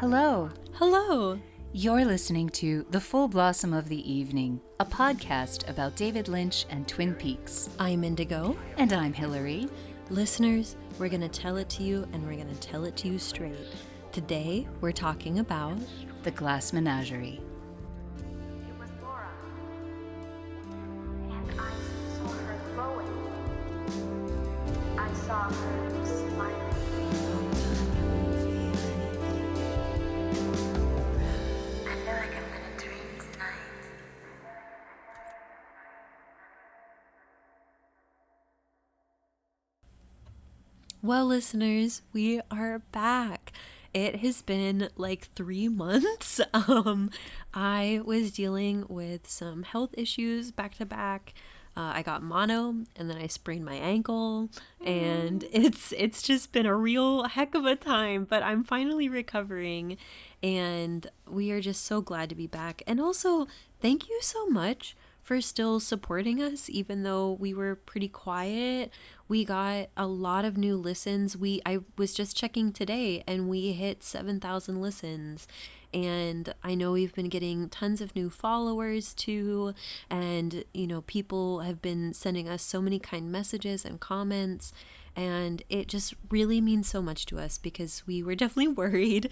Hello. Hello. You're listening to The Full Blossom of the Evening, a podcast about David Lynch and Twin Peaks. I'm Indigo. And I'm Hilary. Listeners, we're going to tell it to you, and we're going to tell it to you straight. Today, we're talking about The Glass Menagerie. It was Laura, and I saw her glowing. I saw her smiling. I feel like I'm gonna dream tonight. Well, listeners, we are back. It has been like 3 months. I was dealing with some health issues back to back. I got mono, and then I sprained my ankle, and it's just been a real heck of a time, but I'm finally recovering, and we are just so glad to be back. And also, thank you so much for still supporting us, even though we were pretty quiet. We got a lot of new listens. I was just checking today, and we hit 7,000 listens. And I know we've been getting tons of new followers too. And, people have been sending us so many kind messages and comments. And it just really means so much to us, because we were definitely worried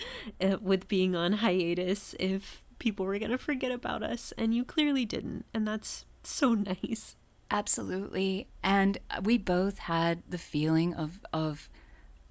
with being on hiatus if people were going to forget about us, and you clearly didn't, and that's so nice. Absolutely. And we both had the feeling of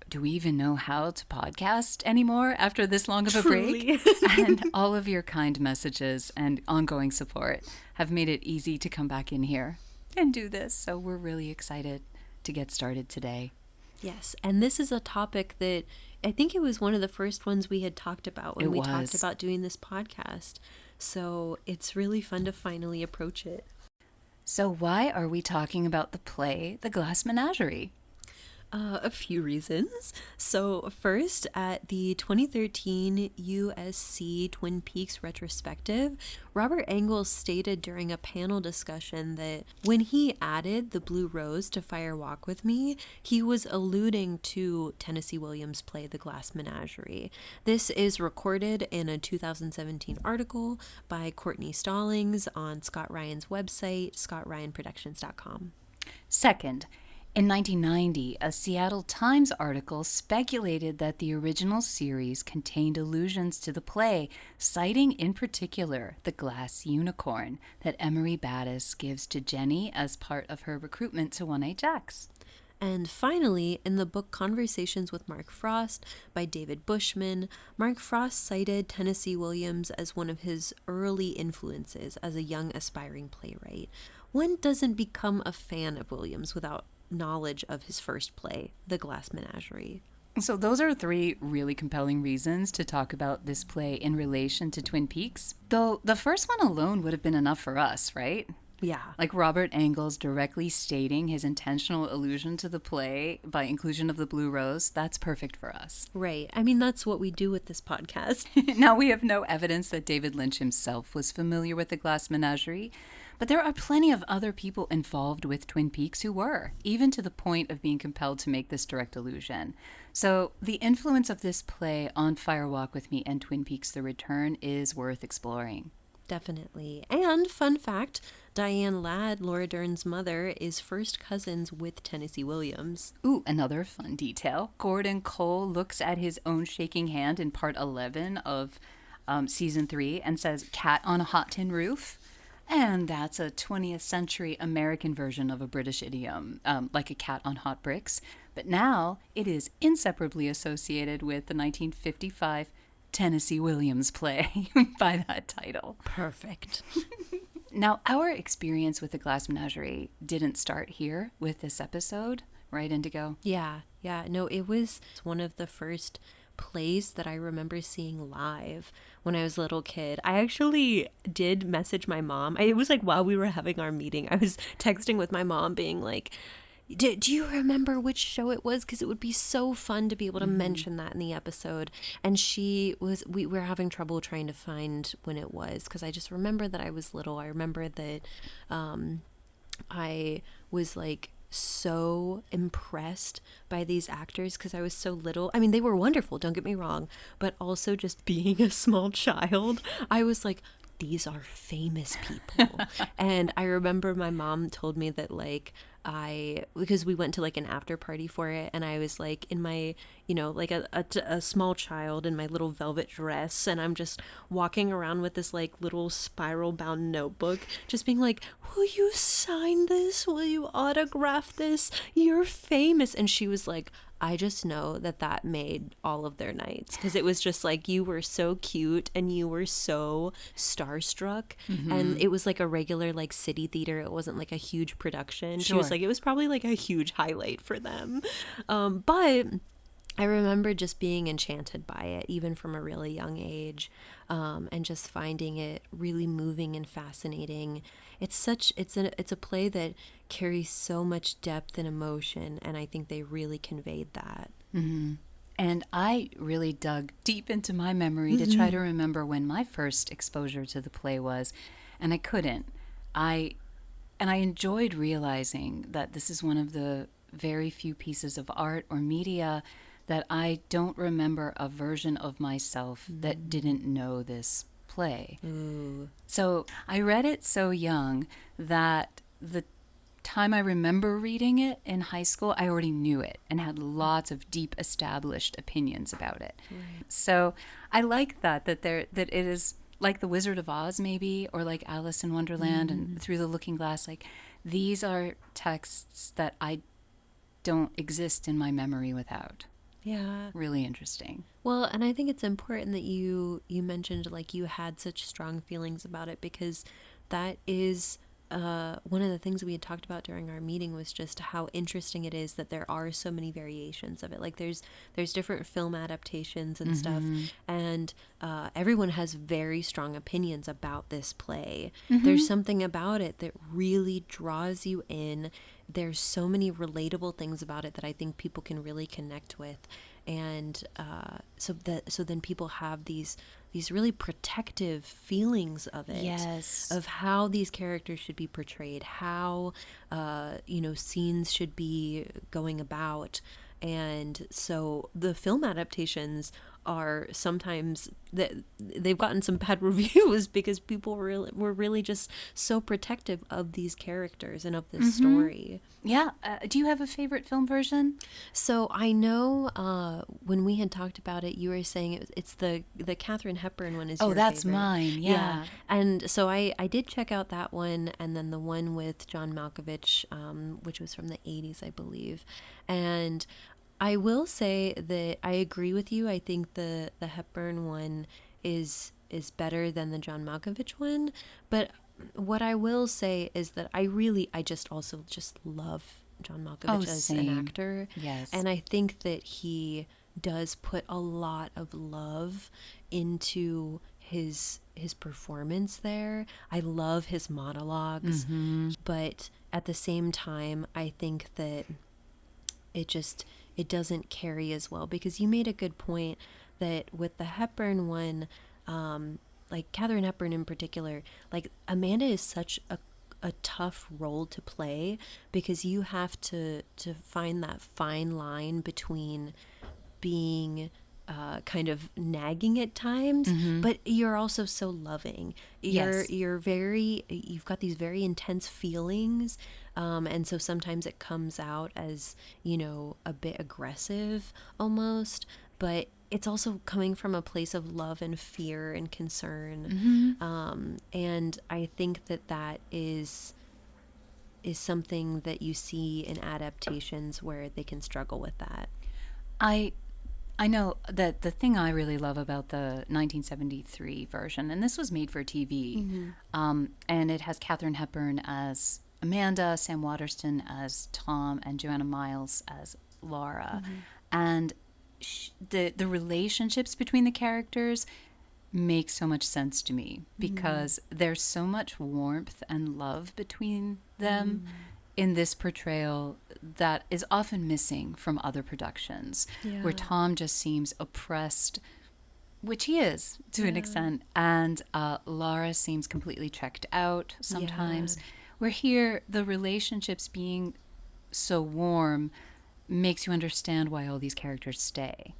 do we even know how to podcast anymore after this long of a break? And all of your kind messages and ongoing support have made it easy to come back in here and do this. So we're really excited to get started today. Yes, and this is a topic that I think it was one of the first ones we had talked about when we talked about doing this podcast. So it's really fun to finally approach it. So why are we talking about the play, The Glass Menagerie? A few reasons. So first, at the 2013 USC Twin Peaks retrospective, Robert Engels stated during a panel discussion that when he added the Blue Rose to Fire Walk with Me, he was alluding to Tennessee Williams' play The Glass Menagerie. This is recorded in a 2017 article by Courtney Stallings on Scott Ryan's website, scottryanproductions.com. Second, in 1990, a Seattle Times article speculated that the original series contained allusions to the play, citing in particular the glass unicorn that Emery Battis gives to Jenny as part of her recruitment to 1HX. And finally, in the book Conversations with Mark Frost by David Bushman, Mark Frost cited Tennessee Williams as one of his early influences as a young aspiring playwright. One doesn't become a fan of Williams without knowledge of his first play, The Glass Menagerie. So those are 3 really compelling reasons to talk about this play in relation to Twin Peaks. Though the first one alone would have been enough for us, right? Yeah. Like Robert Engels directly stating his intentional allusion to the play by inclusion of the Blue Rose, that's perfect for us. Right. I mean, that's what we do with this podcast. Now, we have no evidence that David Lynch himself was familiar with the Glass Menagerie, but there are plenty of other people involved with Twin Peaks who were, even to the point of being compelled to make this direct allusion. So the influence of this play on Fire Walk with Me and Twin Peaks The Return is worth exploring. Definitely. And fun fact, Diane Ladd, Laura Dern's mother, is first cousins with Tennessee Williams. Ooh, another fun detail. Gordon Cole looks at his own shaking hand in part 11 of season 3 and says, "Cat on a hot tin roof." And that's a 20th century American version of a British idiom, like a cat on hot bricks. But now it is inseparably associated with the 1955 Tennessee Williams play by that title. Perfect. Now, our experience with the Glass Menagerie didn't start here with this episode, right, Indigo? Yeah. No, it was one of the first plays that I remember seeing live when I was a little kid. I actually did message my mom. It was like while we were having our meeting, I was texting with my mom being like, do you remember which show it was? Because it would be so fun to be able to mention that in the episode. And we were having trouble trying to find when it was, because I just remember that I was little. I remember that I was like so impressed by these actors because I was so little. I mean, they were wonderful, don't get me wrong, but also just being a small child, I was like, these are famous people. And I remember my mom told me that, like, because we went to like an after party for it, and I was like in my, like a small child in my little velvet dress, and I'm just walking around with this like little spiral bound notebook, just being like, will you sign this? Will you autograph this? You're famous. And she was like, I just know that made all of their nights, because it was just like, you were so cute and you were so starstruck. And it was like a regular like city theater. It wasn't like a huge production. She was like, it was probably like a huge highlight for them. But I remember just being enchanted by it, even from a really young age, and just finding it really moving and fascinating. It's a play that carries so much depth and emotion, and I think they really conveyed that. Mm-hmm. And I really dug deep into my memory to try to remember when my first exposure to the play was, and I couldn't. I enjoyed realizing that this is one of the very few pieces of art or media that I don't remember a version of myself that didn't know this play. Ooh. So I read it so young that the time I remember reading it in high school, I already knew it and had lots of deep established opinions about it. Right. So I like that it is like The Wizard of Oz maybe, or like Alice in Wonderland and Through the Looking Glass. Like, these are texts that I don't exist in my memory without. Yeah. Really interesting. Well, and I think it's important that you mentioned like you had such strong feelings about it, because that is one of the things we had talked about during our meeting was just how interesting it is that there are so many variations of it. Like there's different film adaptations and stuff, and everyone has very strong opinions about this play. There's something about it that really draws you in. There's so many relatable things about it that I think people can really connect with, and so then people have these really protective feelings of it. Yes. Of how these characters should be portrayed, how scenes should be going about. And so the film adaptations are sometimes that they've gotten some bad reviews because people were really just so protective of these characters and of this story. Yeah. Do you have a favorite film version? So I know when we had talked about it, you were saying it's the Katharine Hepburn one is your that's favorite. mine. Yeah. And so I did check out that one, and then the one with John Malkovich, which was from the 80s, I believe. And I will say that I agree with you. I think the Hepburn one is better than the John Malkovich one. But what I will say is that I just love John Malkovich as an actor. Yes. And I think that he does put a lot of love into his performance there. I love his monologues, but at the same time, I think that it doesn't carry as well, because you made a good point that with the Hepburn one, like Katharine Hepburn in particular, like Amanda is such a tough role to play, because you have to find that fine line between being kind of nagging at times, but you're also so loving. You've got these very intense feelings, and so sometimes it comes out as, a bit aggressive almost, but it's also coming from a place of love and fear and concern. And I think that is something that you see in adaptations where they can struggle with that. I know that the thing I really love about the 1973 version, and this was made for TV, and it has Katharine Hepburn as Amanda, Sam Waterston as Tom, and Joanna Miles as Laura. And the relationships between the characters make so much sense to me, because there's so much warmth and love between them in this portrayal that is often missing from other productions, where Tom just seems oppressed, which he is to an extent, and Laura seems completely checked out sometimes. Where here, the relationships being so warm makes you understand why all these characters stay.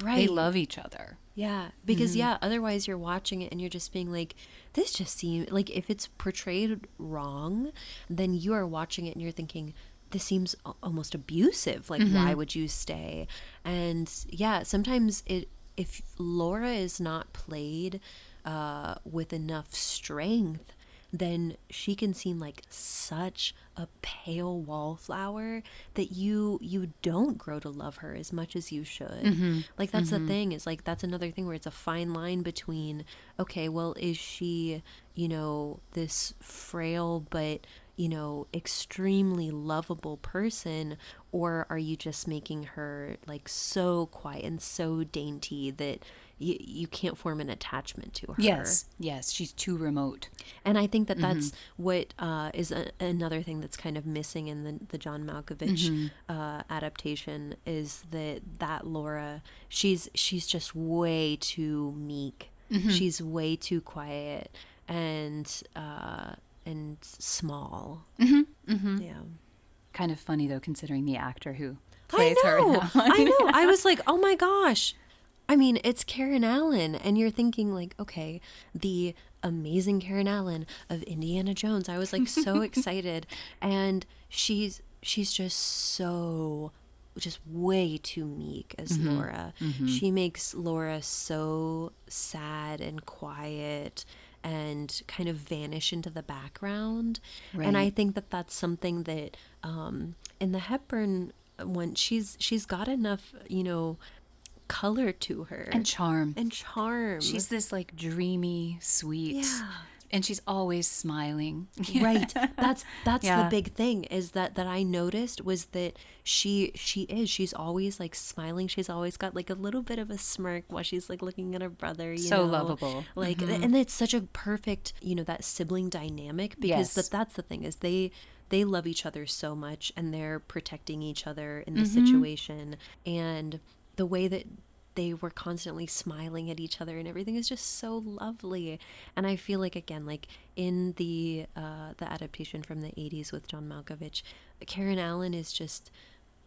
Right. They love each other. Yeah, because otherwise you're watching it and you're just being like, this just seems like, if it's portrayed wrong, then you are watching it and you're thinking, this seems almost abusive. Like, why would you stay? And yeah, sometimes if Laura is not played with enough strength, then she can seem like such a pale wallflower that you don't grow to love her as much as you should. Like, that's the thing, is like, that's another thing where it's a fine line between, okay, well, is she, this frail but extremely lovable person, or are you just making her like so quiet and so dainty that you can't form an attachment to her? Yes, she's too remote. And I think that that's what is another thing that's kind of missing in the John Malkovich adaptation, is that Laura, she's just way too meek. She's way too quiet and small. Yeah. Kind of funny, though, considering the actor who plays her. I know. I was like, oh my gosh. I mean, it's Karen Allen, and you're thinking like, okay, the amazing Karen Allen of Indiana Jones. I was like so excited, and she's just way too meek as Laura. She makes Laura so sad and quiet and kind of vanish into the background. Right. And I think that that's something that in the Hepburn one, she's got enough, color to her. And charm. She's this like dreamy, sweet. Yeah. And she's always smiling. Right. That's Yeah. the big thing, is that I noticed, was that she's always like smiling. She's always got like a little bit of a smirk while she's like looking at her brother, So lovable. Like, and it's such a perfect, that sibling dynamic, because Yes. that's the thing, is they love each other so much, and they're protecting each other in the situation, and the way that they were constantly smiling at each other and everything is just so lovely. And I feel like, again, like in the adaptation from the 80s with John Malkovich, Karen Allen is just,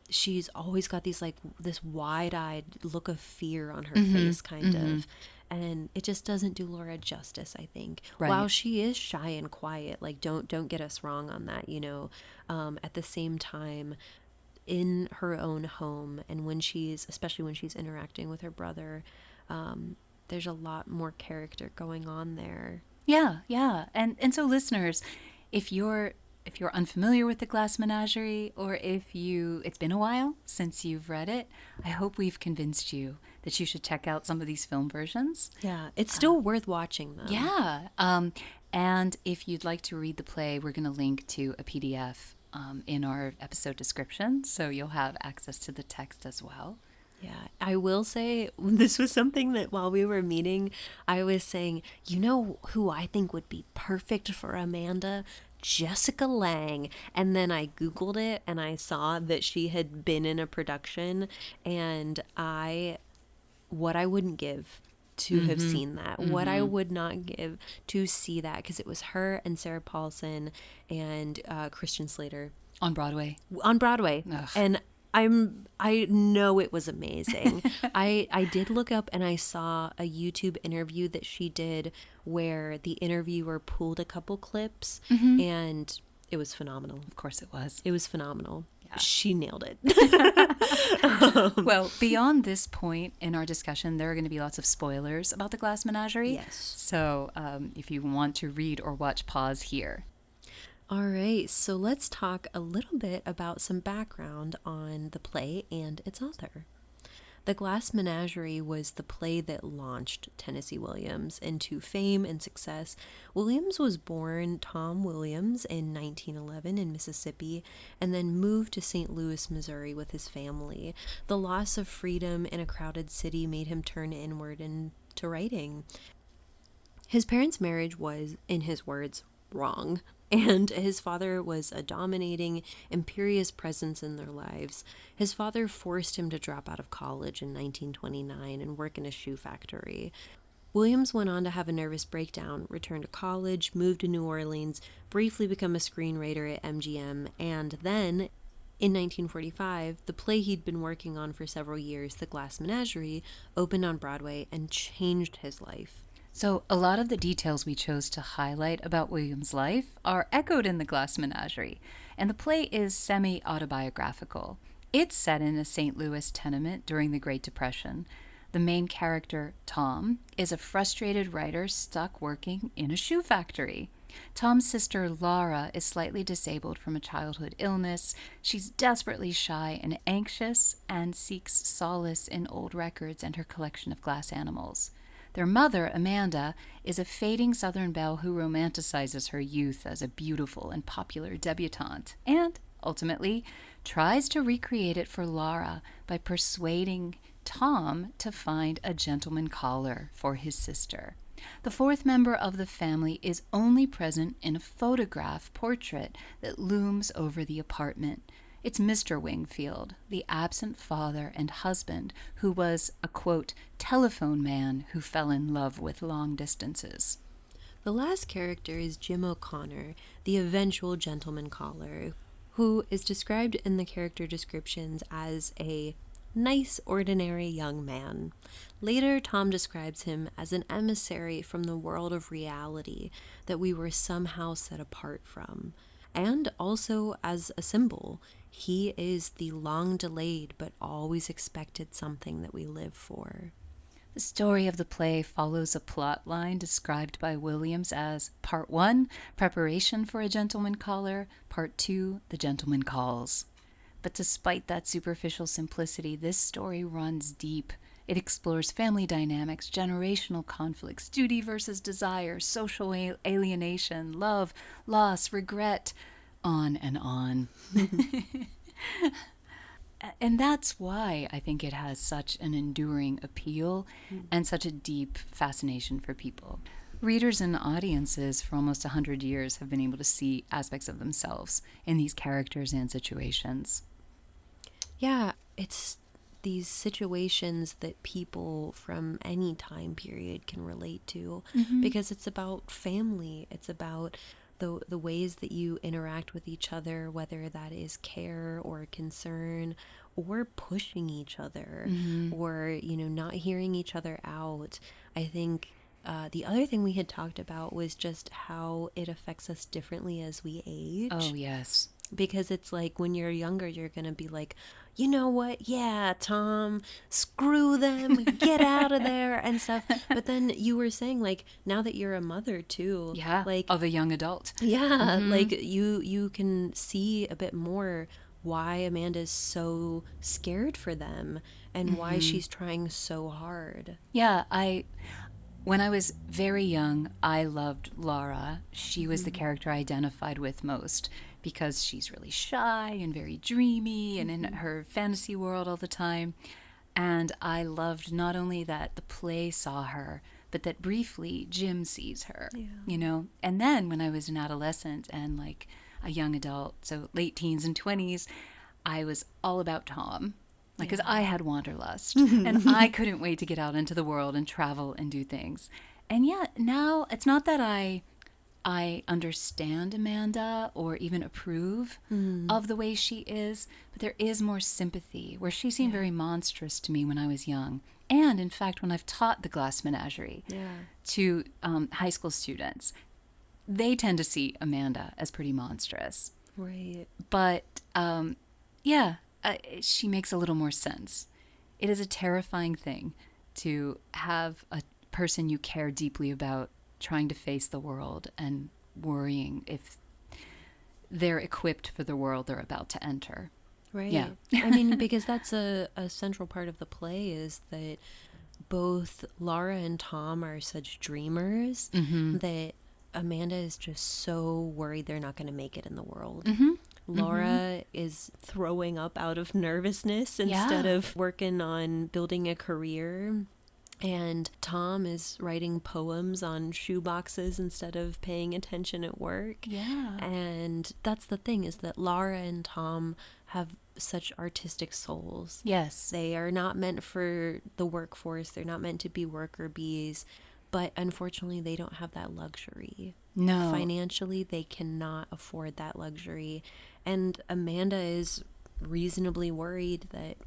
she's always got these like this wide-eyed look of fear on her face, kind of, and it just doesn't do Laura justice, I think. Right. While she is shy and quiet, like don't get us wrong on that, at the same time, in her own home, and especially when she's interacting with her brother, there's a lot more character going on there. Yeah. And so, listeners, if you're unfamiliar with the Glass Menagerie, or if it's been a while since you've read it, I hope we've convinced you that you should check out some of these film versions. Yeah, it's still worth watching, though. Yeah. And if you'd like to read the play, we're going to link to a PDF in our episode description, so you'll have access to the text as well. Yeah, I will say, this was something that while we were meeting, I was saying, who I think would be perfect for Amanda? Jessica Lange. And then I Googled it, and I saw that she had been in a production, and what I wouldn't give to have seen that, what I would not give to see that, because it was her and Sarah Paulson and Christian Slater On Broadway. Ugh. And I know it was amazing. I did look up, and I saw a YouTube interview that she did where the interviewer pulled a couple clips, and it was phenomenal. Of course it was. It was phenomenal. Yeah. She nailed it. Well, beyond this point in our discussion, there are going to be lots of spoilers about the Glass Menagerie. Yes. So if you want to read or watch, pause here. All right, so let's talk a little bit about some background on the play and its author. The Glass Menagerie was the play that launched Tennessee Williams into fame and success. Williams was born Tom Williams in 1911 in Mississippi, and then moved to St. Louis, Missouri with his family. The loss of freedom in a crowded city made him turn inward into writing. His parents' marriage was, in his words, wrong, and his father was a dominating, imperious presence in their lives. His father forced him to drop out of college in 1929 and work in a shoe factory. Williams went on to have a nervous breakdown, return to college, move to New Orleans, briefly become a screenwriter at MGM, and then, In 1945, the play he'd been working on for several years, The Glass Menagerie, opened on Broadway and changed his life. So, a lot of the details we chose to highlight about William's life are echoed in The Glass Menagerie, and the play is semi-autobiographical. It's set in a St. Louis tenement during the Great Depression. The main character, Tom, is a frustrated writer stuck working in a shoe factory. Tom's sister, Laura, is slightly disabled from a childhood illness. She's desperately shy and anxious and seeks solace in old records and her collection of glass animals. Their mother, Amanda, is a fading Southern belle who romanticizes her youth as a beautiful and popular debutante and, ultimately, tries to recreate it for Laura by persuading Tom to find a gentleman caller for his sister. The fourth member of the family is only present in a photograph portrait that looms over the apartment. It's Mr. Wingfield, the absent father and husband who was a, quote, telephone man who fell in love with long distances. The last character is Jim O'Connor, the eventual gentleman caller, who is described in the character descriptions as a nice, ordinary young man. Later, Tom describes him as an emissary from the world of reality that we were somehow set apart from, and also as a symbol. He is the long-delayed but always expected something that we live for. The story of the play follows a plot line described by Williams as Part 1, preparation for a gentleman caller, Part 2, the gentleman calls. But despite that superficial simplicity, this story runs deep. It explores family dynamics, generational conflicts, duty versus desire, social alienation, love, loss, regret, on and on. And that's why I think it has such an enduring appeal and such a deep fascination for people. Readers and audiences for almost 100 years have been able to see aspects of themselves in these characters and situations. Yeah, it's these situations that people from any time period can relate to, because it's about family. It's about the ways that you interact with each other, whether that is care or concern or pushing each other or, not hearing each other out. I think the other thing we had talked about was just how it affects us differently as we age. Oh, yes. Because it's like when you're younger, you're going to be like, you know what? Yeah, Tom, screw them, get out of there and stuff. But then you were saying, like, now that you're a mother too. Yeah, like of a young adult. Yeah, like you can see a bit more why Amanda's so scared for them and why she's trying so hard. Yeah, when I was very young, I loved Laura. She was the character I identified with most because she's really shy and very dreamy and in her fantasy world all the time. And I loved not only that the play saw her, but that briefly Jim sees her, And then when I was an adolescent and like a young adult, so late teens and 20s, I was all about Tom. Because I had wanderlust and I couldn't wait to get out into the world and travel and do things. And yet now it's not that I understand Amanda or even approve of the way she is, but there is more sympathy where she seemed very monstrous to me when I was young. And in fact, when I've taught the Glass Menagerie to high school students, they tend to see Amanda as pretty monstrous. Right. But she makes a little more sense. It is a terrifying thing to have a person you care deeply about trying to face the world and worrying if they're equipped for the world they're about to enter. Right. Yeah. I mean, because that's a central part of the play is that both Laura and Tom are such dreamers that Amanda is just so worried they're not going to make it in the world. Laura is throwing up out of nervousness instead of working on building a career. And Tom is writing poems on shoeboxes instead of paying attention at work. Yeah. And that's the thing, is that Laura and Tom have such artistic souls. Yes. They are not meant for the workforce. They're not meant to be worker bees. But unfortunately, they don't have that luxury. No. Financially, they cannot afford that luxury. And Amanda is reasonably worried that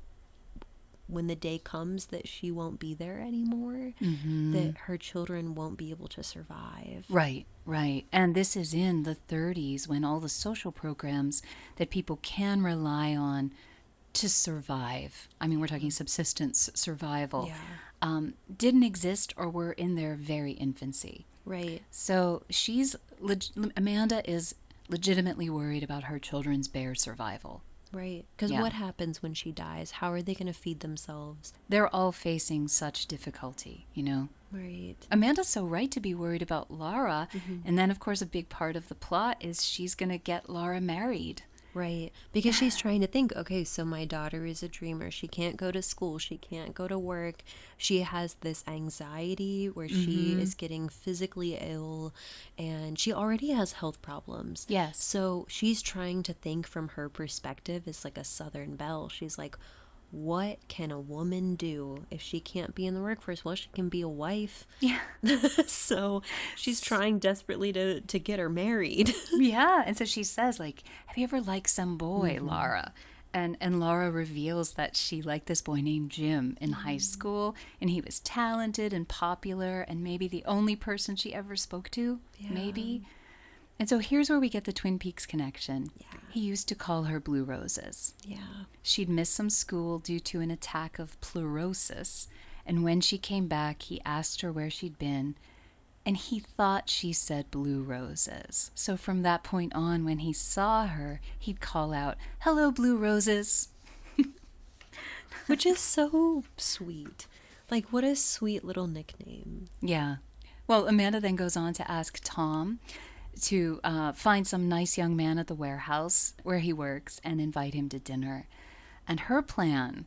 when the day comes that she won't be there anymore, that her children won't be able to survive. Right, right. And this is in the 30s when all the social programs that people can rely on to survive, I mean, we're talking subsistence survival, didn't exist or were in their very infancy. Right. So Amanda is legitimately worried about her children's bare survival. Right. Because what happens when she dies? How are they going to feed themselves? They're all facing such difficulty, you know? Right. Amanda's so right to be worried about Laura. And then, of course, a big part of the plot is she's going to get Laura married. Right. Because she's trying to think, okay, so my daughter is a dreamer. She can't go to school. She can't go to work. She has this anxiety where she is getting physically ill and she already has health problems. Yes. So she's trying to think from her perspective as like a Southern belle. She's like, what can a woman do if she can't be in the workforce? Well, she can be a wife. Yeah. So she's trying desperately to get her married. Yeah. And so she says, like, have you ever liked some boy, Laura? And Laura reveals that she liked this boy named Jim in high school, and he was talented and popular and maybe the only person she ever spoke to, maybe. And so here's where we get the Twin Peaks connection. Yeah. He used to call her Blue Roses. Yeah. She'd missed some school due to an attack of pleurosis, and when she came back, he asked her where she'd been, and he thought she said Blue Roses. So from that point on, when he saw her, he'd call out, "Hello, Blue Roses." Which is so sweet. Like, what a sweet little nickname. Yeah. Well, Amanda then goes on to ask Tom to find some nice young man at the warehouse where he works and invite him to dinner. And her plan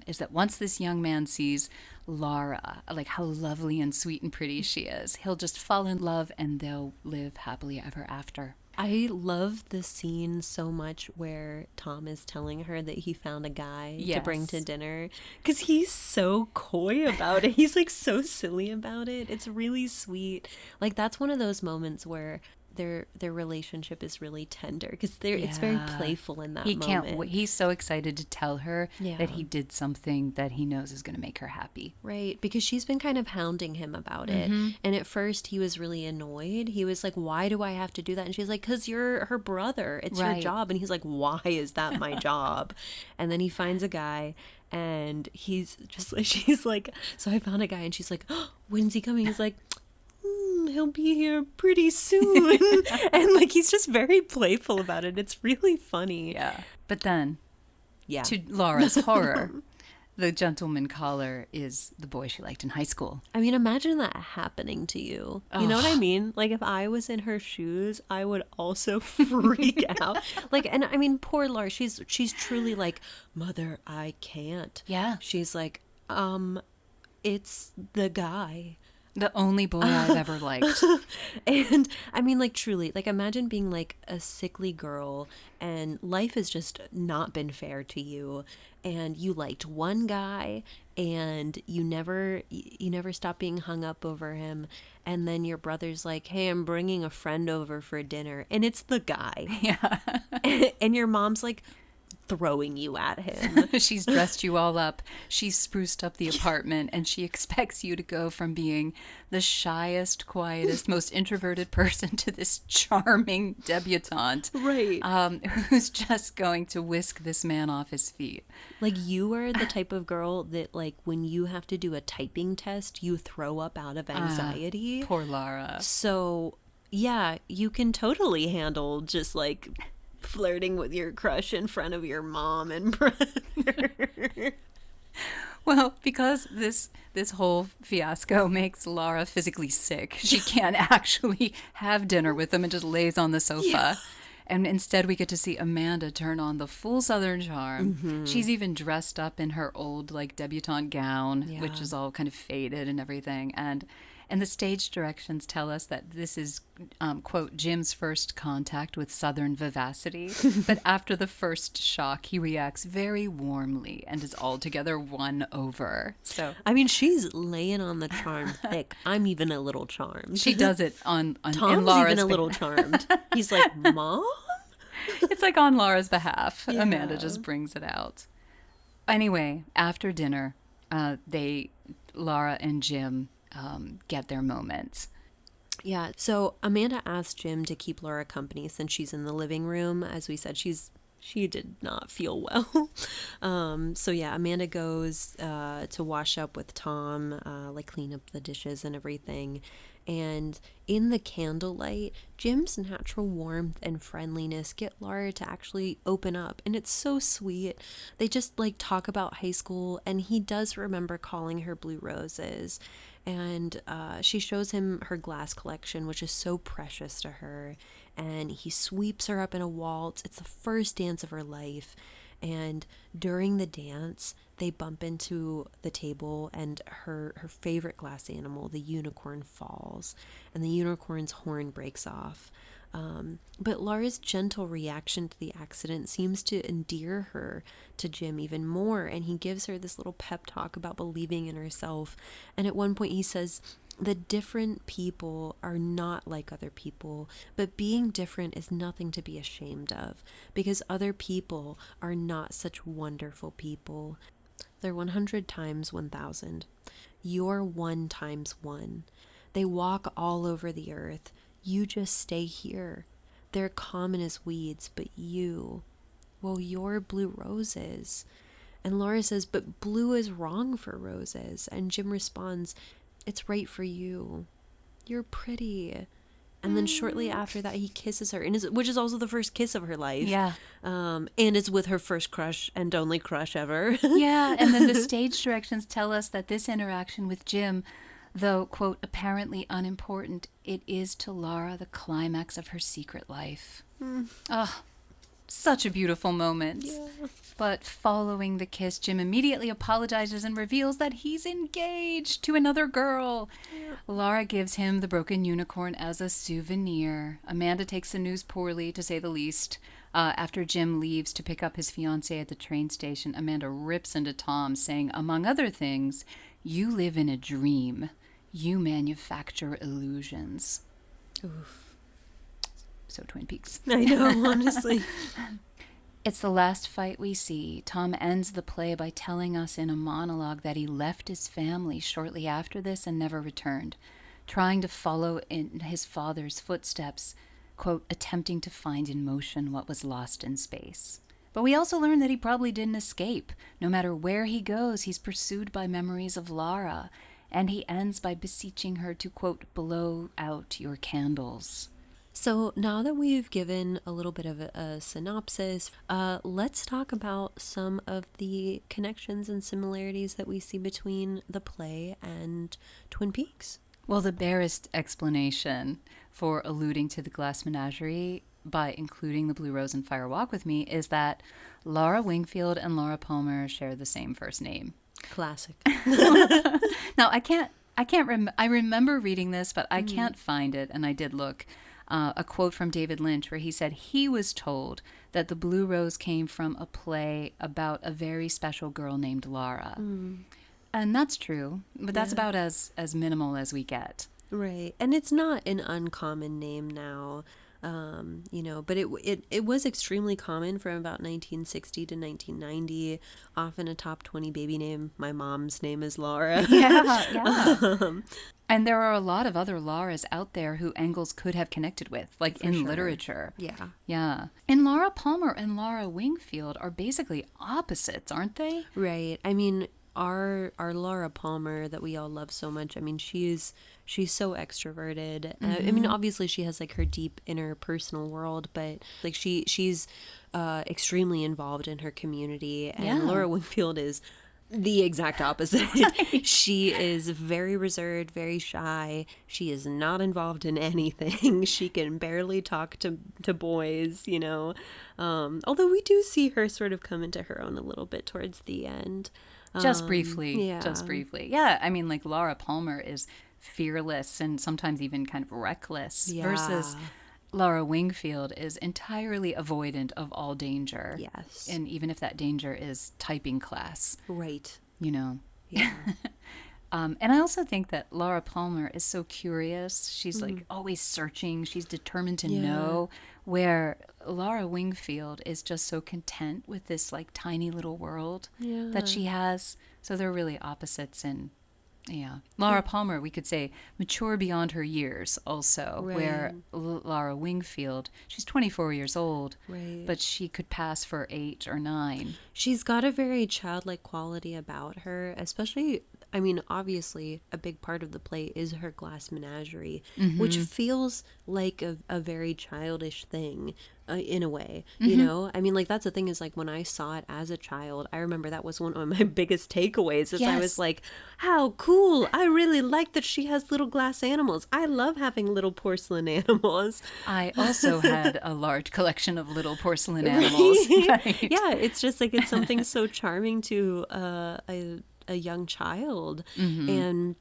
is that once this young man sees Laura, like how lovely and sweet and pretty she is, he'll just fall in love and they'll live happily ever after. I love the scene so much where Tom is telling her that he found a guy to bring to dinner, because he's so coy about it. He's like so silly about it. It's really sweet. Like, that's one of those moments where their relationship is really tender, because it's very playful in that moment. He's so excited to tell her that he did something that he knows is going to make her happy. Right, because she's been kind of hounding him about it. And at first he was really annoyed. He was like, why do I have to do that? And she's like, because you're her brother. It's your job. And he's like, why is that my job? And then he finds a guy and he's just like, she's like, so I found a guy, and she's like, oh, when's he coming? He's like, he'll be here pretty soon. And like, he's just very playful about it. It's really funny. Yeah. But then, to Laura's horror, the gentleman caller is the boy she liked in high school. I mean, imagine that happening to you. You know what I mean? Like, if I was in her shoes, I would also freak out. Like, and I mean, poor Laura, she's truly like, Mother, I can't. Yeah. She's like, it's the guy. The only boy I've ever liked. And I mean, like, truly, like, imagine being like a sickly girl and life has just not been fair to you, and you liked one guy and you never stop being hung up over him, and then your brother's like, hey, I'm bringing a friend over for dinner, and it's the guy. Yeah. And your mom's like throwing you at him. She's dressed you all up. She's spruced up the apartment, and she expects you to go from being the shyest, quietest, most introverted person to this charming debutante. Right. Who's just going to whisk this man off his feet. Like, you are the type of girl that, like, when you have to do a typing test, you throw up out of anxiety. Poor Laura. So, yeah, you can totally handle just, like, flirting with your crush in front of your mom and brother. Well, because this whole fiasco makes Laura physically sick, she can't actually have dinner with them and just lays on the sofa. Yeah. And instead we get to see Amanda turn on the full Southern charm. Mm-hmm. She's even dressed up in her old, like, debutante gown, which is all kind of faded and everything. And the stage directions tell us that this is, quote, Jim's first contact with Southern vivacity. But after the first shock, he reacts very warmly and is altogether won over. So, I mean, she's laying on the charm thick. I'm even a little charmed. She does it on Tom's in Laura's even a little charmed. He's like, Mom? It's like on Laura's behalf. Yeah. Amanda just brings it out. Anyway, after dinner, Laura and Jim get their moments. Yeah, so Amanda asked Jim to keep Laura company since she's in the living room. As we said, she did not feel well. So yeah, Amanda goes to wash up with Tom, like clean up the dishes and everything. And in the candlelight, Jim's natural warmth and friendliness get Laura to actually open up. And it's so sweet. They just like talk about high school, and he does remember calling her blue roses. And she shows him her glass collection, which is so precious to her. And he sweeps her up in a waltz. It's the first dance of her life. And during the dance, they bump into the table, and her favorite glass animal, the unicorn, falls. And the unicorn's horn breaks off. But Laura's gentle reaction to the accident seems to endear her to Jim even more, and he gives her this little pep talk about believing in herself. And at one point he says that different people are not like other people, but being different is nothing to be ashamed of, because other people are not such wonderful people. They're 100 times 1,000. You're 1 times 1. They walk all over the earth. You just stay here. They're common as weeds, but you're blue roses. And Laura says, but blue is wrong for roses. And Jim responds, it's right for you. You're pretty. And then shortly after that, he kisses her, which is also the first kiss of her life. Yeah. And it's with her first crush and only crush ever. Yeah, and then the stage directions tell us that this interaction with Jim, though, quote, apparently unimportant, it is to Laura the climax of her secret life. Oh, such a beautiful moment. Yeah. But following the kiss, Jim immediately apologizes and reveals that he's engaged to another girl. Yeah. Laura gives him the broken unicorn as a souvenir. Amanda takes the news poorly, to say the least. After Jim leaves to pick up his fiancée at the train station, Amanda rips into Tom, saying, among other things, you live in a dream. You manufacture illusions. Oof. So Twin Peaks. I know, honestly. It's the last fight we see. Tom ends the play by telling us in a monologue that he left his family shortly after this and never returned, trying to follow in his father's footsteps, quote, attempting to find in motion what was lost in space. But we also learn that he probably didn't escape. No matter where he goes, he's pursued by memories of Laura, and he ends by beseeching her to, quote, blow out your candles. So now that we've given a little bit of a synopsis, let's talk about some of the connections and similarities that we see between the play and Twin Peaks. Well, the barest explanation for alluding to the Glass Menagerie by including the Blue Rose and Fire Walk with Me is that Laura Wingfield and Laura Palmer share the same first name. Classic. Now, I remember reading this, but I can't find it, and I did look. A quote from David Lynch where he said he was told that the Blue Rose came from a play about a very special girl named Laura. And that's true, but that's about as minimal as we get. Right. And it's not an uncommon name now, but it was extremely common from about 1960 to 1990, often a top 20 baby name. My mom's name is Laura. Yeah. And there are a lot of other Lauras out there who Engels could have connected with, like in literature. Yeah. Yeah. And Laura Palmer and Laura Wingfield are basically opposites, aren't they? Right. I mean, our Laura Palmer that we all love so much, I mean, she's so extroverted. I mean, obviously she has like her deep inner personal world, but like she's extremely involved in her community. And Laura Wingfield is the exact opposite. She is very reserved, very shy. She is not involved in anything. She can barely talk to boys, although we do see her sort of come into her own a little bit towards the end. Just briefly. Yeah. Just briefly. Yeah, I mean, like Laura Palmer is fearless and sometimes even kind of reckless versus Laura Wingfield is entirely avoidant of all danger. Yes. And even if that danger is typing class. Right. Yeah. And I also think that Laura Palmer is so curious. She's like always searching. She's determined to know, where Laura Wingfield is just so content with this like tiny little world that she has. So they're really opposites in, Laura Palmer, we could say, mature beyond her years also, where Laura Wingfield, she's 24 years old, but she could pass for 8 or 9. She's got a very childlike quality about her, especially, I mean, obviously, a big part of the play is her Glass Menagerie, which feels like a very childish thing in a way, you know? I mean, like, that's the thing is, like, when I saw it as a child, I remember that was one of my biggest takeaways is I was like, how cool! I really like that she has little glass animals. I love having little porcelain animals. I also had a large collection of little porcelain animals. Right. Yeah, it's just like, it's something so charming to a young child. And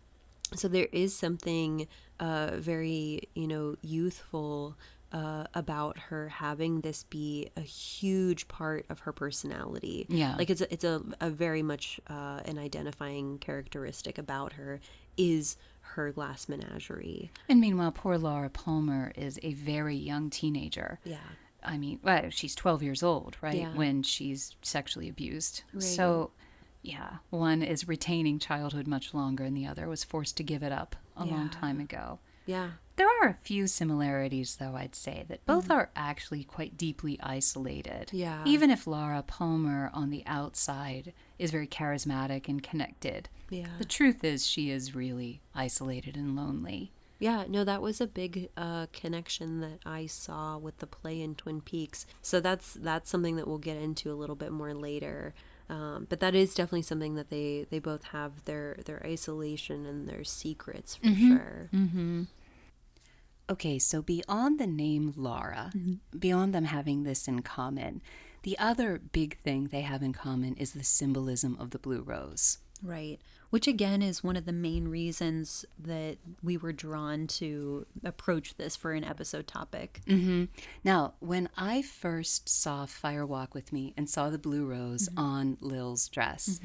so there is something very, youthful about her having this be a huge part of her personality. Yeah. Like it's a very much an identifying characteristic about her is her Glass Menagerie. And meanwhile, poor Laura Palmer is a very young teenager. Yeah. I mean, well, she's 12 years old, right? Yeah. When she's sexually abused. Right. So, yeah, one is retaining childhood much longer and the other was forced to give it up a long time ago. Yeah. There are a few similarities, though, I'd say, that both are actually quite deeply isolated. Yeah. Even if Laura Palmer on the outside is very charismatic and connected. Yeah. The truth is she is really isolated and lonely. Yeah, no, that was a big connection that I saw with the play in Twin Peaks. So that's something that we'll get into a little bit more later. But that is definitely something that they both have their isolation and their secrets for sure. Okay, so beyond the name Laura, beyond them having this in common, the other big thing they have in common is the symbolism of the blue rose. Right. Which again is one of the main reasons that we were drawn to approach this for an episode topic. Now, when I first saw Fire Walk with Me and saw the blue rose on Lil's dress,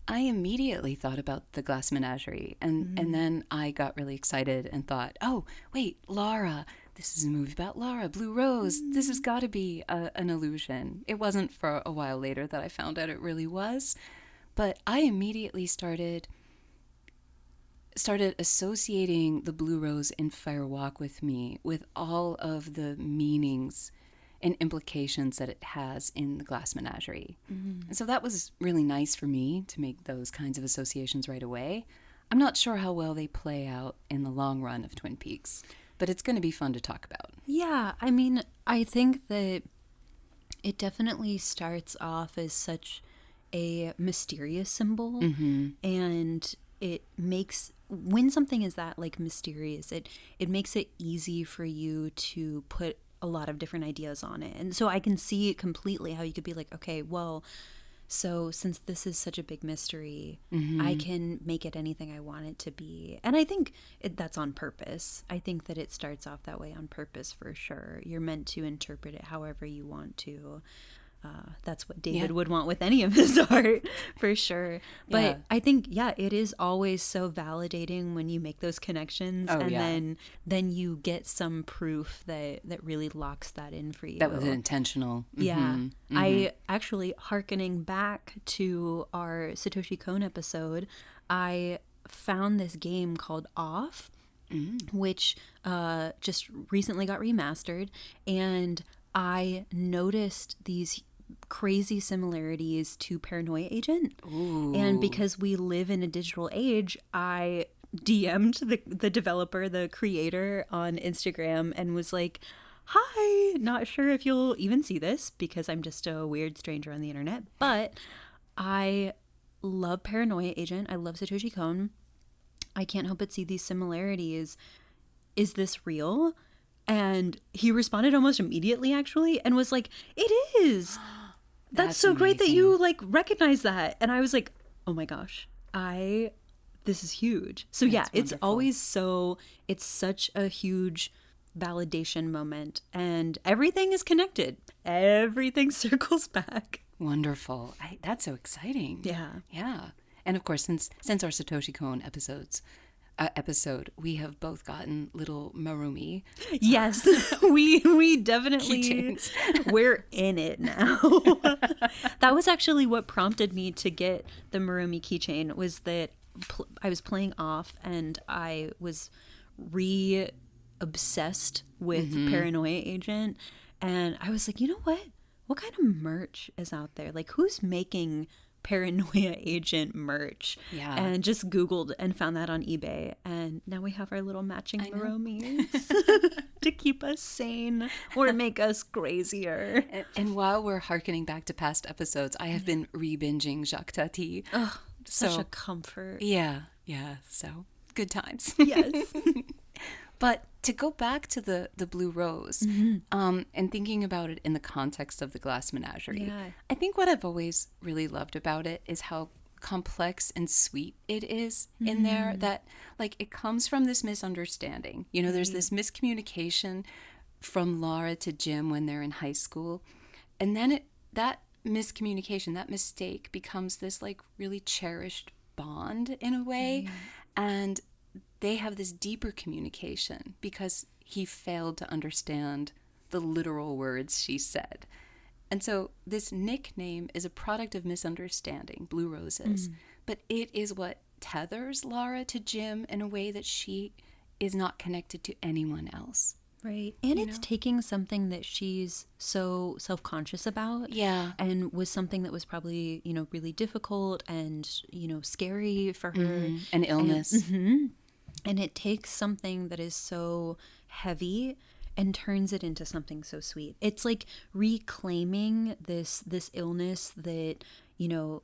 I immediately thought about the Glass Menagerie. And then I got really excited and thought, oh, wait, Laura. This is a movie about Laura, Blue Rose. This has got to be an illusion. It wasn't for a while later that I found out it really was. But I immediately started associating the blue rose in Fire Walk with Me with all of the meanings and implications that it has in the Glass Menagerie. And so that was really nice for me to make those kinds of associations right away. I'm not sure how well they play out in the long run of Twin Peaks, but it's going to be fun to talk about. Yeah, I mean, I think that it definitely starts off as such a mysterious symbol, and it makes, when something is that like mysterious, it makes it easy for you to put a lot of different ideas on it. And so I can see completely how you could be like, okay, well, so since this is such a big mystery, I can make it anything I want it to be. And I think that's on purpose. I think that it starts off that way on purpose for sure. You're meant to interpret it however you want to. That's what David would want with any of his art, for sure. But I think, it is always so validating when you make those connections, then you get some proof that really locks that in for you. That was intentional. Yeah. I actually, hearkening back to our Satoshi Kon episode, I found this game called Off, which just recently got remastered, and I noticed these crazy similarities to Paranoia Agent. Ooh. And because we live in a digital age, I DM'd the developer, the creator, on Instagram and was like, hi, not sure if you'll even see this because I'm just a weird stranger on the internet, but I love Paranoia Agent. I love Satoshi Kon. I can't help but see these similarities. Is this real? And he responded almost immediately, actually, and was like, it is. That's so great that you like recognize that. And I was like, oh my gosh, this is huge. So yeah, it's always it's such a huge validation moment, and everything is connected. Everything circles back. Wonderful. That's so exciting. Yeah. Yeah. And of course, since our Satoshi Kon episode, we have both gotten little Marumi Yes, we definitely keychains. we're in it now. That was actually what prompted me to get the Marumi keychain, was that I was playing off and I was obsessed with Paranoia Agent, and I was like, you know what kind of merch is out there? Like, who's making Paranoia Agent merch? Yeah. And just Googled and found that on eBay, and now we have our little matching Maromies to keep us sane or make us crazier. And while we're hearkening back to past episodes, I have been re-binging Jacques Tati. Oh, such a comfort. Yeah, so good times. Yes. But to go back to the Blue Rose, and thinking about it in the context of the Glass Menagerie, Yeah. I think what I've always really loved about it is how complex and sweet it is in there, that like it comes from this misunderstanding. You know, there's this miscommunication from Laura to Jim when they're in high school, and then that miscommunication, that mistake, becomes this like really cherished bond in a way, and they have this deeper communication because he failed to understand the literal words she said. And so this nickname is a product of misunderstanding, Blue Roses, but it is what tethers Laura to Jim in a way that she is not connected to anyone else. Right. And it's taking something that she's so self-conscious about. Yeah. And was something that was probably, really difficult and, scary for her. An illness. And it takes something that is so heavy and turns it into something so sweet. It's like reclaiming this illness that,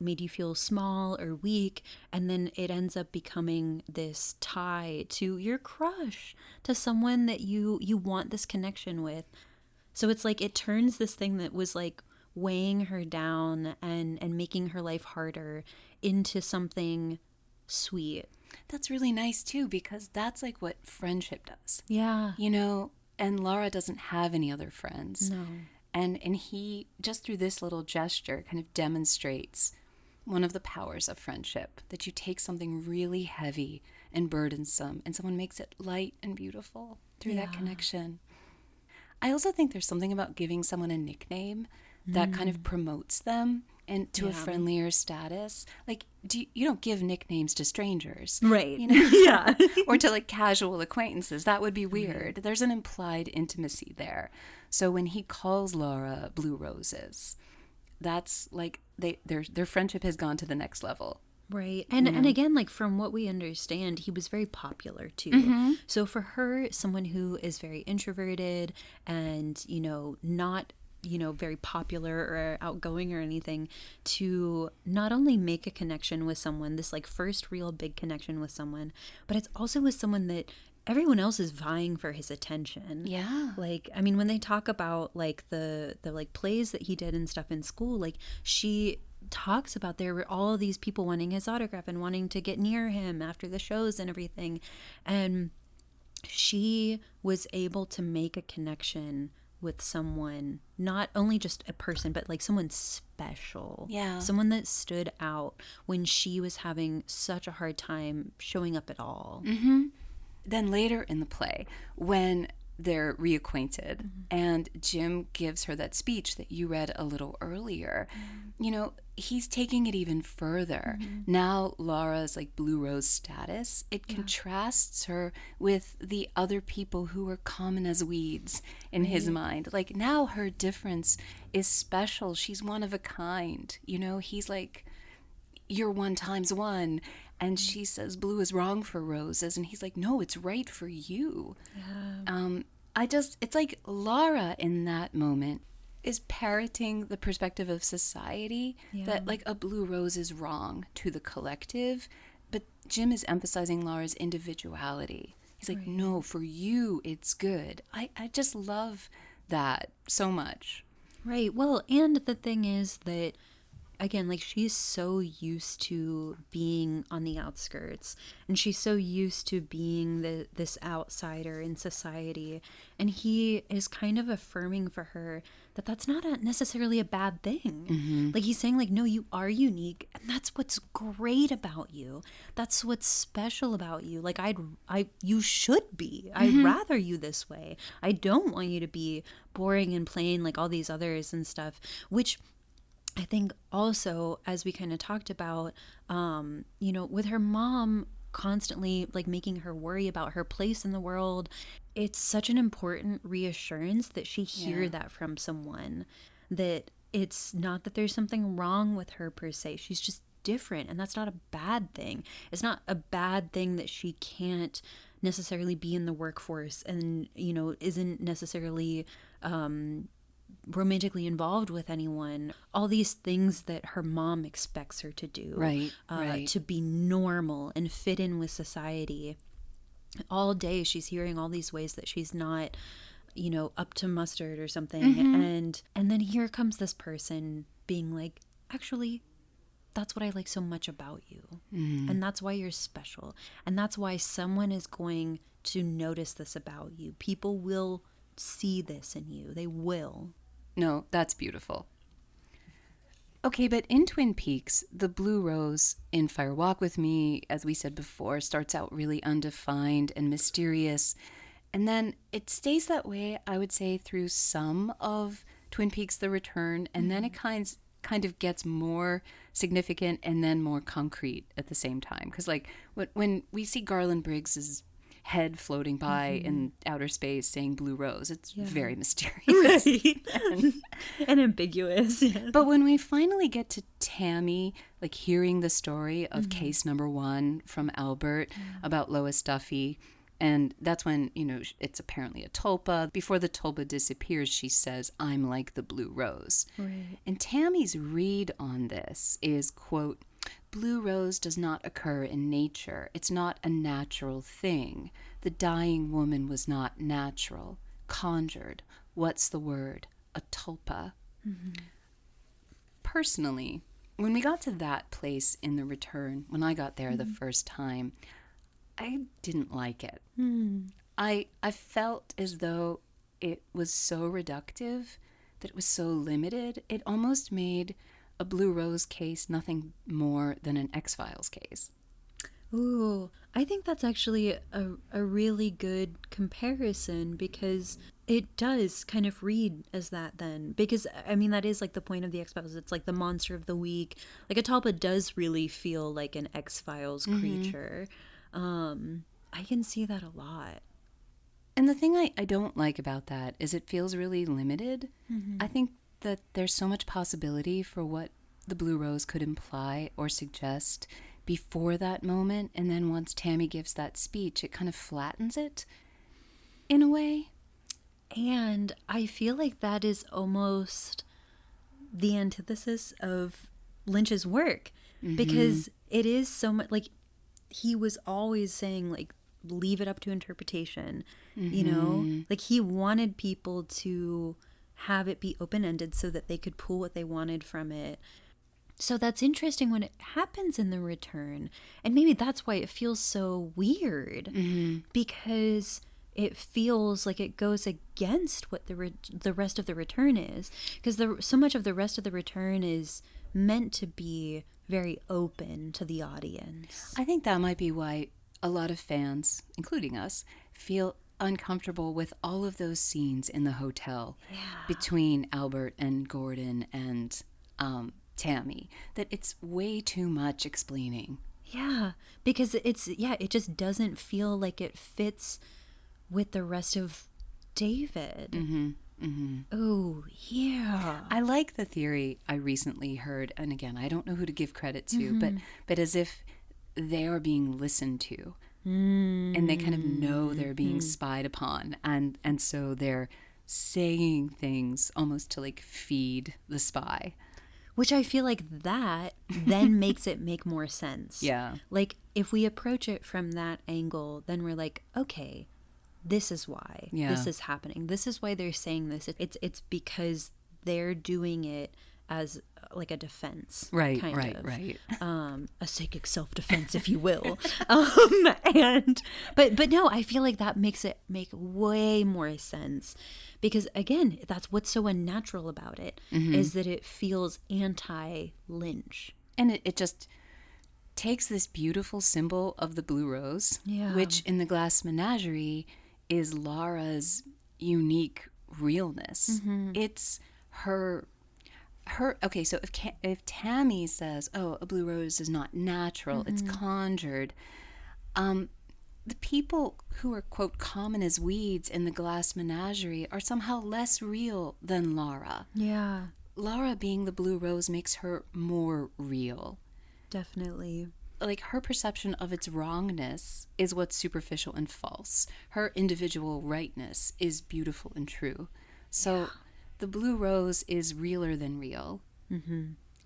made you feel small or weak, and then it ends up becoming this tie to your crush, to someone that you want this connection with. So it's like it turns this thing that was like weighing her down and making her life harder into something sweet. That's really nice too, because that's like what friendship does. Yeah. And Laura doesn't have any other friends. No. And he, just through this little gesture, kind of demonstrates one of the powers of friendship, that you take something really heavy and burdensome and someone makes it light and beautiful through that connection. I also think there's something about giving someone a nickname that kind of promotes them and to a friendlier status. Like, you don't give nicknames to strangers. Right. Yeah. Or to like casual acquaintances. That would be weird. There's an implied intimacy there. So when he calls Laura Blue Roses, that's like their friendship has gone to the next level. Right. And again, like from what we understand, he was very popular too. So for her, someone who is very introverted and, not very popular or outgoing or anything, to not only make a connection with someone, this like first real big connection with someone, but it's also with someone that everyone else is vying for his attention. Yeah. Like, I mean, when they talk about like the like plays that he did and stuff in school, like she talks about there were all these people wanting his autograph and wanting to get near him after the shows and everything. And she was able to make a connection with someone, not only just a person, but like someone special. Yeah. Someone that stood out when she was having such a hard time showing up at all. Then later in the play, when they're reacquainted and Jim gives her that speech that you read a little earlier, he's taking it even further. Now Laura's like Blue Rose status, it contrasts her with the other people who are common as weeds in his mind. Like now her difference is special. She's one of a kind. He's like, you're 1 times 1. And she says blue is wrong for roses. And he's like, no, it's right for you. Yeah. It's like Laura in that moment is parroting the perspective of society that like a blue rose is wrong to the collective. But Jim is emphasizing Laura's individuality. He's like, no, for you, it's good. I just love that so much. Right. Well, and the thing is that again, like she's so used to being on the outskirts, and she's so used to being this outsider in society, and he is kind of affirming for her that that's not necessarily a bad thing. Like he's saying like, no, you are unique, and that's what's great about you. That's what's special about you. Like you should be. I'd rather you this way. I don't want you to be boring and plain like all these others and stuff, which I think also, as we kind of talked about, with her mom constantly like making her worry about her place in the world, it's such an important reassurance that she hear that from someone, that it's not that there's something wrong with her per se. She's just different, and that's not a bad thing. It's not a bad thing that she can't necessarily be in the workforce and, isn't necessarily romantically involved with anyone. All these things that her mom expects her to do, right. To be normal and fit in with society. All day she's hearing all these ways that she's not, up to mustard or something. And then here comes this person being like, actually, that's what I like so much about you. And that's why you're special. And that's why someone is going to notice this about you. People will see this in you. They will. No, that's beautiful. Okay, but in Twin Peaks, the blue rose in Fire Walk with Me, as we said before, starts out really undefined and mysterious. And then it stays that way, I would say, through some of Twin Peaks The Return. And then it kind of gets more significant and then more concrete at the same time. Because like when we see Garland Briggs's head floating by in outer space saying blue rose, it's very mysterious. Right. and ambiguous. Yeah. But when we finally get to Tammy, like hearing the story of case number 1 from Albert about Lois Duffy, and that's when, it's apparently a tulpa. Before the tulpa disappears, she says, I'm like the blue rose. Right. And Tammy's read on this is, quote, blue rose does not occur in nature. It's not a natural thing. The dying woman was not natural. Conjured. What's the word? A tulpa. Personally, when we got to that place in The Return, when I got there the first time, I didn't like it. I felt as though it was so reductive, that it was so limited. It almost made a Blue Rose case nothing more than an X-Files case. Ooh, I think that's actually a really good comparison, because it does kind of read as that then. Because, I mean, that is like the point of the X-Files. It's like the monster of the week. Like a tulpa does really feel like an X-Files creature. I can see that a lot. And the thing I don't like about that is it feels really limited. I think that there's so much possibility for what the Blue Rose could imply or suggest before that moment, and then once Tammy gives that speech, it kind of flattens it in a way. And I feel like that is almost the antithesis of Lynch's work, because it is so much like he was always saying, like, leave it up to interpretation, you know? Like, he wanted people to have it be open-ended so that they could pull what they wanted from it. So that's interesting when it happens in The Return. And maybe that's why it feels so weird, because it feels like it goes against what the rest of The Return is. Because so much of the rest of The Return is meant to be very open to the audience. I think that might be why a lot of fans, including us, feel uncomfortable with all of those scenes in the hotel between Albert and Gordon and Tammy, that it's way too much explaining. Yeah, because it just doesn't feel like it fits with the rest of David. Oh, yeah. I like the theory I recently heard, and again, I don't know who to give credit to, but as if they are being listened to, and they kind of know they're being spied upon, and so they're saying things almost to like feed the spy. Which I feel like that then makes it make more sense. Yeah. Like, if we approach it from that angle, then we're like, okay, this is why this is happening. This is why they're saying this. It's because they're doing it as like a defense, Right, kind right, of. right. A psychic self-defense, if you will. But no, I feel like that makes it make way more sense, because again, that's what's so unnatural about it, is that it feels anti-Lynch. And it just takes this beautiful symbol of the blue rose, which in the Glass Menagerie is Laura's unique realness. It's her. Okay, so if Tammy says, "Oh, a blue rose is not natural; it's conjured," the people who are quote common as weeds in the Glass Menagerie are somehow less real than Laura. Yeah, Laura being the blue rose makes her more real. definitely. Like, her perception of its wrongness is what's superficial and false. Her individual rightness is beautiful and true. So the blue rose is realer than real.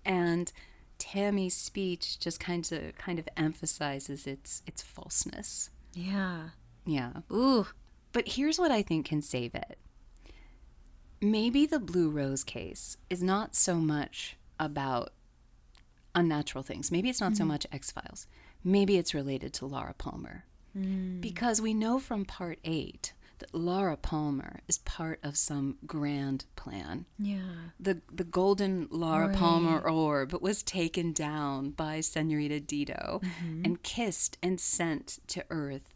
And Tammy's speech just kind of emphasizes its falseness. Yeah. Yeah. Ooh. But here's what I think can save it. Maybe the blue rose case is not so much about unnatural things. Maybe it's not so much X-Files. Maybe it's related to Laura Palmer. Because we know from part 8 that Laura Palmer is part of some grand plan. Yeah. The golden Laura Palmer orb was taken down by Senorita Dido and kissed and sent to Earth.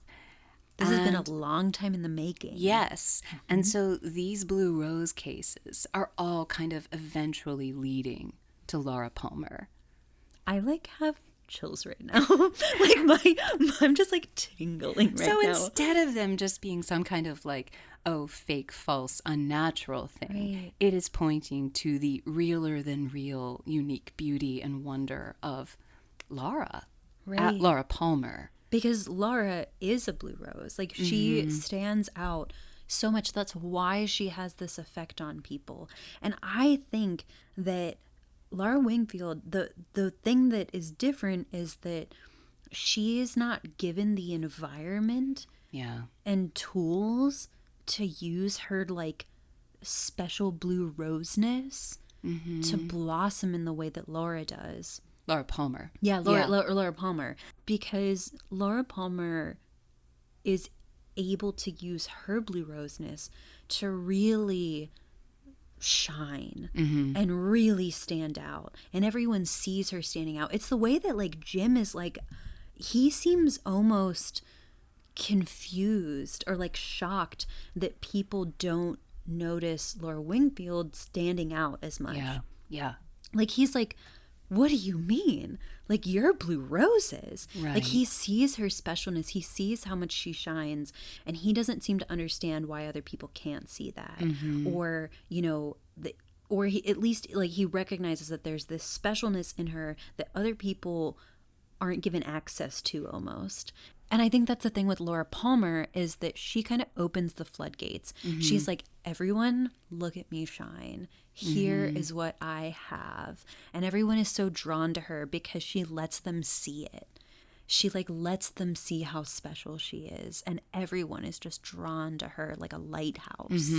This has been a long time in the making. Yes. And so these blue rose cases are all kind of eventually leading to Laura Palmer. I have chills right now. I'm just tingling right So now. instead of them just being some kind of fake, false, unnatural thing, it is pointing to the realer than real, unique beauty and wonder of Laura, Laura Palmer. Because Laura is a blue rose. She stands out so much. That's why she has this effect on people. And I think that Laura Wingfield, the thing that is different is that she is not given the environment and tools to use her special blue roseness to blossom in the way that Laura does. Laura Palmer. Yeah, Laura Palmer. Because Laura Palmer is able to use her blue roseness to really shine and really stand out, and everyone sees her standing out. It's the way that Jim is he seems almost confused or shocked that people don't notice Laura Wingfield standing out as much. Yeah. He's what do you mean? You're blue roses. Right. He sees her specialness. He sees how much she shines, and he doesn't seem to understand why other people can't see that. Or, or he at least he recognizes that there's this specialness in her that other people aren't given access to almost. And I think that's the thing with Laura Palmer, is that she kind of opens the floodgates. She's everyone, look at me shine. Here is what I have. And everyone is so drawn to her because she lets them see it. She lets them see how special she is. And everyone is just drawn to her like a lighthouse.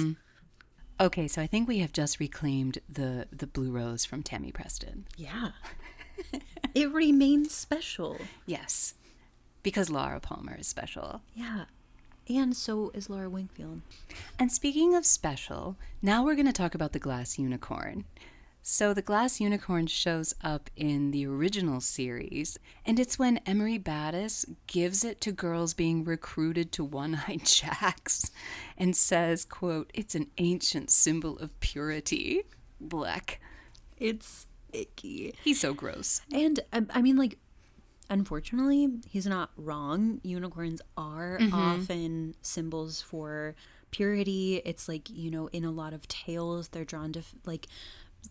Okay, so I think we have just reclaimed the blue rose from Tammy Preston. Yeah. It remains special. Yes. Because Laura Palmer is special. Yeah. And so is Laura Wingfield. And speaking of special, now we're going to talk about the glass unicorn. So the glass unicorn shows up in the original series, and it's when Emery Battis gives it to girls being recruited to One-Eyed Jacks and says, quote, "It's an ancient symbol of purity." Black. It's icky. He's so gross. And unfortunately, he's not wrong. Unicorns are often symbols for purity. It's in a lot of tales, they're drawn to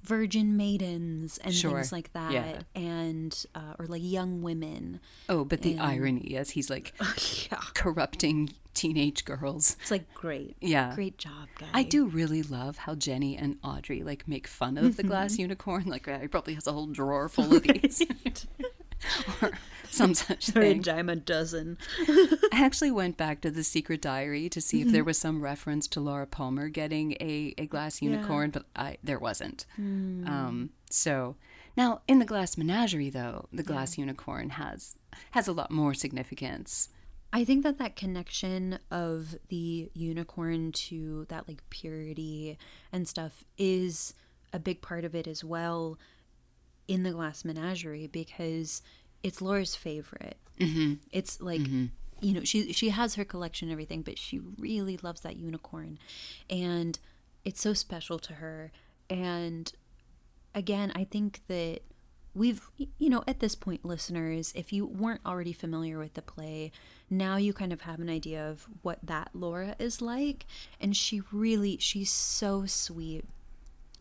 virgin maidens and things like that. Yeah. And, or young women. Oh, but the irony as he's corrupting teenage girls. It's great. Yeah. Great job, guys. I do really love how Jenny and Audrey make fun of the glass unicorn. He probably has a whole drawer full of these. some such Or a thing. dime a dozen. I actually went back to the Secret Diary to see if there was some reference to Laura Palmer getting a glass unicorn, but there wasn't. So now in the Glass Menagerie, though, the glass unicorn has a lot more significance. I think that connection of the unicorn to that like purity and stuff is a big part of it as well in the Glass Menagerie, because it's Laura's favorite. It's like, you know, she has her collection and everything, but she really loves that unicorn, and it's so special to her. And again, I think that we've, you know, at this point, listeners, if you weren't already familiar with the play, now you kind of have an idea of what that Laura is like. And she's so sweet.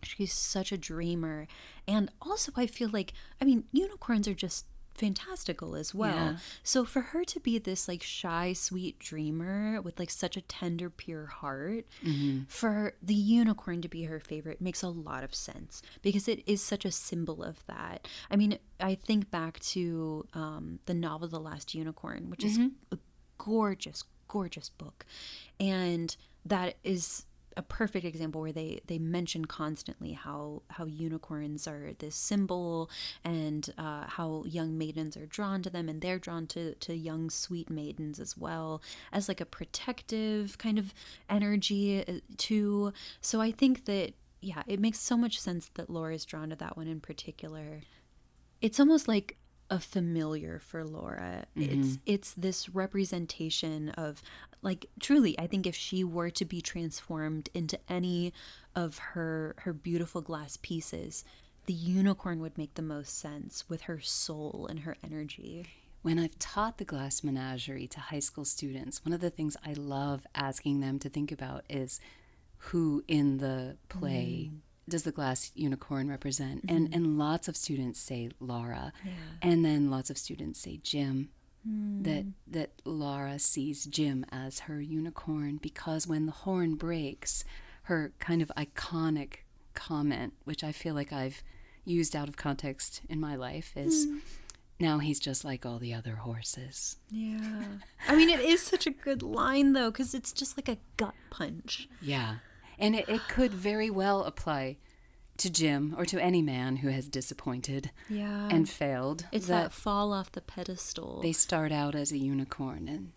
She's such a dreamer. And also, I feel like, I mean, unicorns are just fantastical as well. Yeah. So for her to be this like shy, sweet dreamer with like such a tender, pure heart, for the unicorn to be her favorite makes a lot of sense, because it is such a symbol of that. I mean, I think back to the novel The Last Unicorn, which is a gorgeous, gorgeous book. And that is a perfect example where they mention constantly how unicorns are this symbol, and how young maidens are drawn to them, and they're drawn to young sweet maidens as well, as like a protective kind of energy too. So I think that, yeah, it makes so much sense that Laura is drawn to that one in particular. It's almost like a familiar for Laura. It's this representation of, like, truly, I think if she were to be transformed into any of her beautiful glass pieces, the unicorn would make the most sense with her soul and her energy. When I've taught the Glass Menagerie to high school students, one of the things I love asking them to think about is who in the play does the glass unicorn represent? And lots of students say Laura. Yeah. And then lots of students say Jim. That Laura sees Jim as her unicorn, because when the horn breaks, her kind of iconic comment, which I feel like I've used out of context in my life, is now he's just like all the other horses. Yeah. I mean, it is such a good line, though, because it's just like a gut punch. Yeah. And it could very well apply to Jim or to any man who has disappointed and failed. It's that fall off the pedestal. They start out as a unicorn, and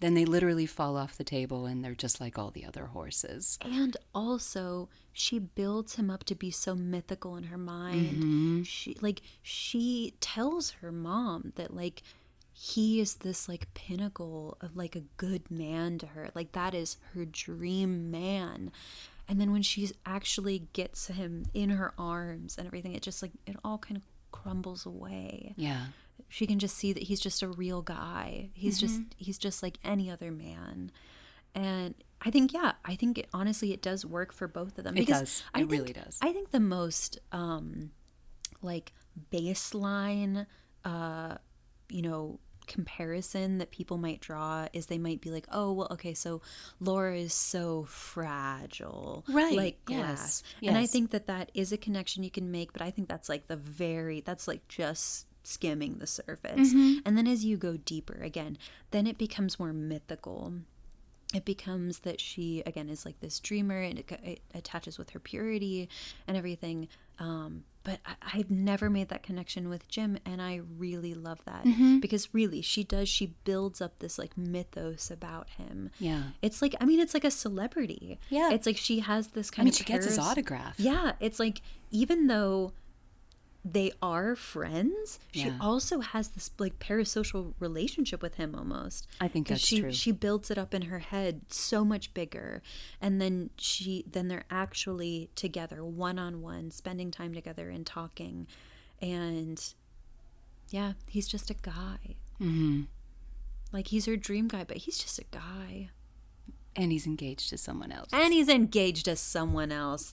then they literally fall off the table, and they're just like all the other horses. And also, she builds him up to be so mythical in her mind. She tells her mom that, like, he is this like pinnacle of like a good man to her. Like, that is her dream man. And then when she actually gets him in her arms and everything, it just like, it all kind of crumbles away. Yeah. She can just see that he's just a real guy. He's just like any other man. And I think honestly it does work for both of them. It does. It really does. I think the most like baseline comparison that people might draw is they might be like, oh, well, okay, so Laura is so fragile, right? Like glass. Yes. And I think that is a connection you can make, but I think that's like that's like just skimming the surface. And then as you go deeper again, then it becomes more mythical. It becomes that she, again, is like this dreamer, and it attaches with her purity and everything. But I've never made that connection with Jim, and I really love that. Because really, she builds up this like mythos about him. Yeah. It's like, I mean, it's like a celebrity. Yeah. It's like she has this kind of... she gets his autograph. Yeah. It's like, even though they are friends, she also has this like parasocial relationship with him almost. I think that's true. She builds it up in her head so much bigger, and then they're actually together one-on-one, spending time together and talking. And yeah, he's just a guy. Like, he's her dream guy, but he's just a guy. And he's engaged to someone else.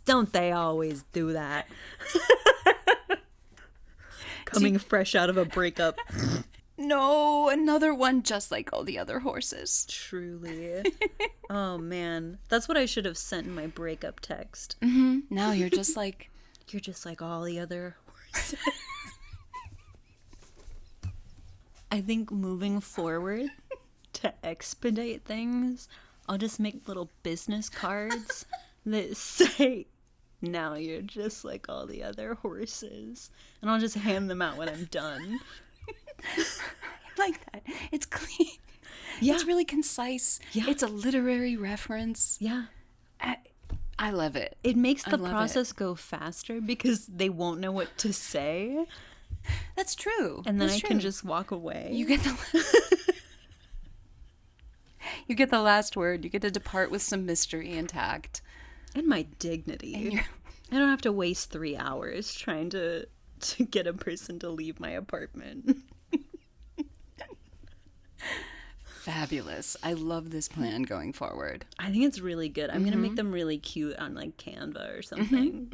Don't they always do that? Coming fresh out of a breakup. No, another one just like all the other horses. Truly. Oh, man. That's what I should have sent in my breakup text. Now you're just like... You're just like all the other horses. I think moving forward to expedite things, I'll just make little business cards that say, now you're just like all the other horses. And I'll just hand them out when I'm done. I like that. It's clean. Yeah. It's really concise. Yeah. It's a literary reference. Yeah. I love it. It makes I the love process go faster because they won't know what to say. That's true. And then That's I true. can just walk away. You get the last word. You get to depart with some mystery intact. And my dignity. I don't have to waste 3 hours trying to get a person to leave my apartment. Fabulous. I love this plan going forward. I think it's really good. I'm going to make them really cute on like Canva or something.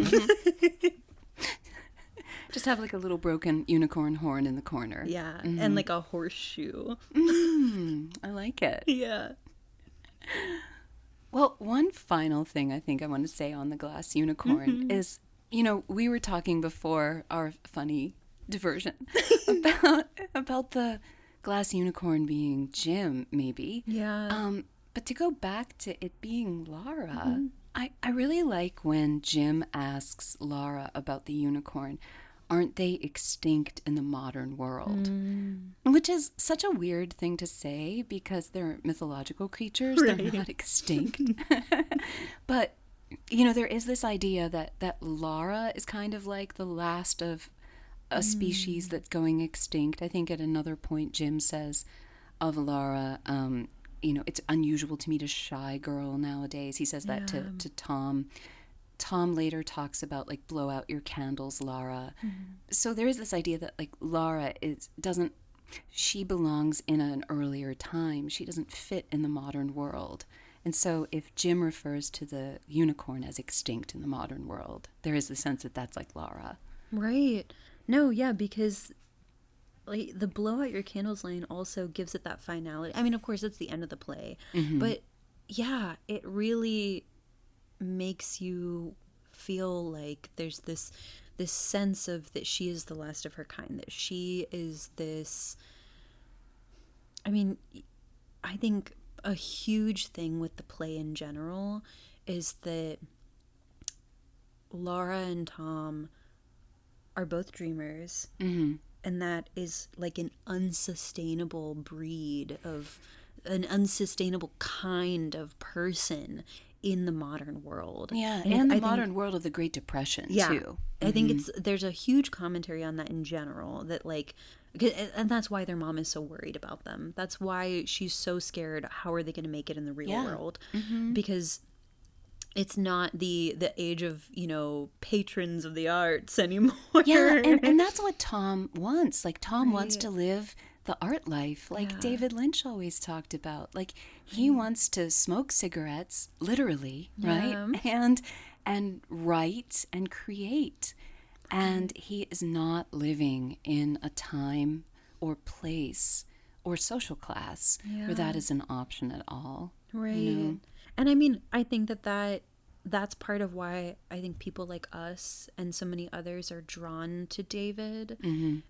Just have like a little broken unicorn horn in the corner. Yeah. And like a horseshoe. I like it. Yeah. Well, one final thing I think I want to say on the glass unicorn is, we were talking before our funny diversion about the glass unicorn being Jim, maybe. Yeah. But to go back to it being Lara, I really like when Jim asks Lara about the unicorn. Aren't they extinct in the modern world? Which is such a weird thing to say because they're mythological creatures. Right. They're not extinct. But, there is this idea that Lara is kind of like the last of a species that's going extinct. I think at another point Jim says of Lara, it's unusual to meet a shy girl nowadays. He says that to Tom. Tom later talks about like blow out your candles, Lara. So there is this idea that like Lara she belongs in an earlier time. She doesn't fit in the modern world. And so if Jim refers to the unicorn as extinct in the modern world, there is the sense that that's like Lara. Right. No, yeah, because like the blow out your candles line also gives it that finality. I mean, of course, it's the end of the play. But yeah, it really makes you feel like there's this sense of that she is the last of her kind, that she is this. I mean, I think a huge thing with the play in general is that Laura and Tom are both dreamers, and that is like an unsustainable breed of an unsustainable kind of person in the modern world. Yeah, and the modern world of the Great Depression, too. I think there's a huge commentary on that in general, that like, and that's why their mom is so worried about them. That's why she's so scared. How are they going to make it in the real world? Because it's not the age of, patrons of the arts anymore. Yeah, and that's what Tom wants. Like, Tom wants to live the art life, like David Lynch always talked about. Like, he wants to smoke cigarettes, literally, right? And write and create. And he is not living in a time or place or social class where that is an option at all. Right. And I mean, I think that's part of why I think people like us and so many others are drawn to David.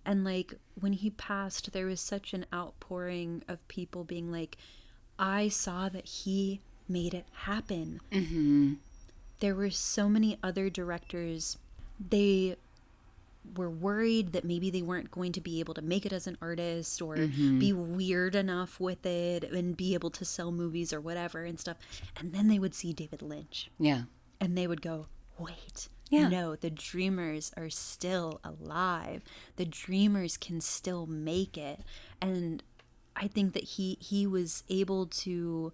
And like when he passed, there was such an outpouring of people being like, I saw that he made it happen. There were so many other directors, they were worried that maybe they weren't going to be able to make it as an artist or be weird enough with it and be able to sell movies or whatever and stuff. And then they would see David Lynch. Yeah. And they would go, wait, no, the dreamers are still alive. The dreamers can still make it. And I think that he was able to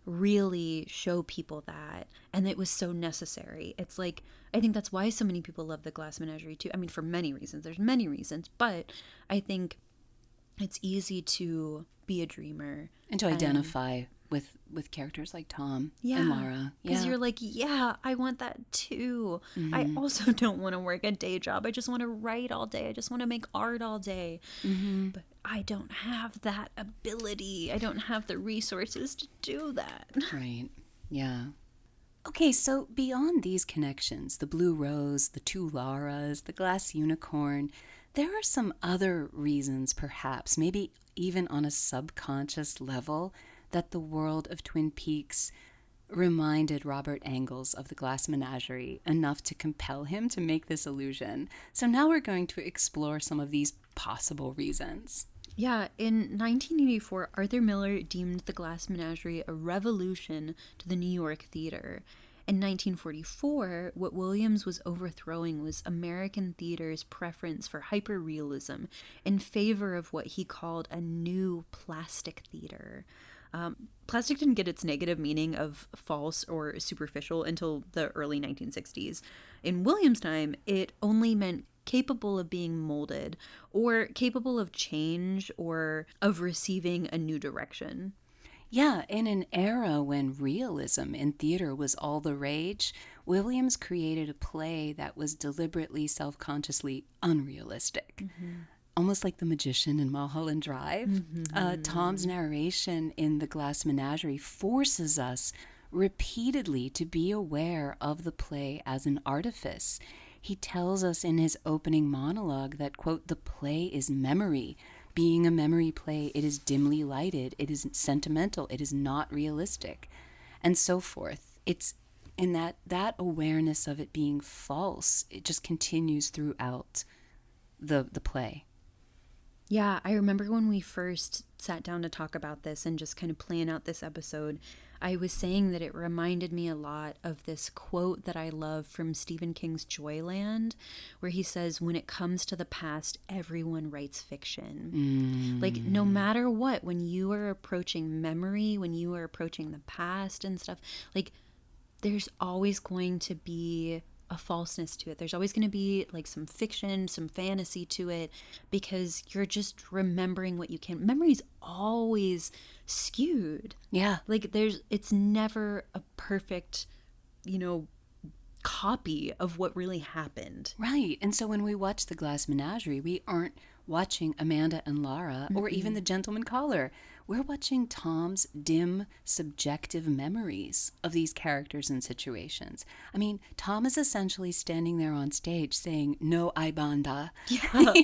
really show people that, and it was so necessary. It's like, I think that's why so many people love the Glass Menagerie too. I mean, for many reasons. There's many reasons, but I think it's easy to be a dreamer and to identify with characters like Tom and Lara. Because you're like, I want that too. I also don't want to work a day job. I just want to write all day. I just want to make art all day. But I don't have that ability. I don't have the resources to do that. Right. Yeah. Okay, so beyond these connections, the blue rose, the two Laras, the glass unicorn, there are some other reasons perhaps, maybe even on a subconscious level, that the world of Twin Peaks reminded Robert Engels of the Glass Menagerie enough to compel him to make this illusion. So now we're going to explore some of these possible reasons. Yeah, in 1984, Arthur Miller deemed the Glass Menagerie a revolution to the New York theater. In 1944, what Williams was overthrowing was American theater's preference for hyperrealism in favor of what he called a new plastic theater. Plastic didn't get its negative meaning of false or superficial until the early 1960s. In Williams' time, it only meant capable of being molded, or capable of change, or of receiving a new direction. Yeah, in an era when realism in theater was all the rage, Williams created a play that was deliberately, self-consciously unrealistic. Almost like the magician in Mulholland Drive. Tom's narration in The Glass Menagerie forces us repeatedly to be aware of the play as an artifice. He tells us in his opening monologue that, quote, the play is memory. Being a memory play, it is dimly lighted, it is sentimental, it is not realistic, and so forth. It's in that awareness of it being false, it just continues throughout the play. Yeah, I remember when we first sat down to talk about this and just kind of plan out this episode, I was saying that it reminded me a lot of this quote that I love from Stephen King's Joyland, where he says, when it comes to the past, everyone writes fiction. Like, no matter what, when you are approaching memory, when you are approaching the past and stuff, like, there's always going to be a falseness to it. There's always going to be like some fiction, some fantasy to it, because you're just remembering what you can. Memory's always skewed. Yeah. Like it's never a perfect, copy of what really happened. Right. And so when we watch The Glass Menagerie, we aren't watching Amanda and Lara or even the gentleman caller. We're watching Tom's dim, subjective memories of these characters and situations. I mean, Tom is essentially standing there on stage saying, no, I banda. Yeah.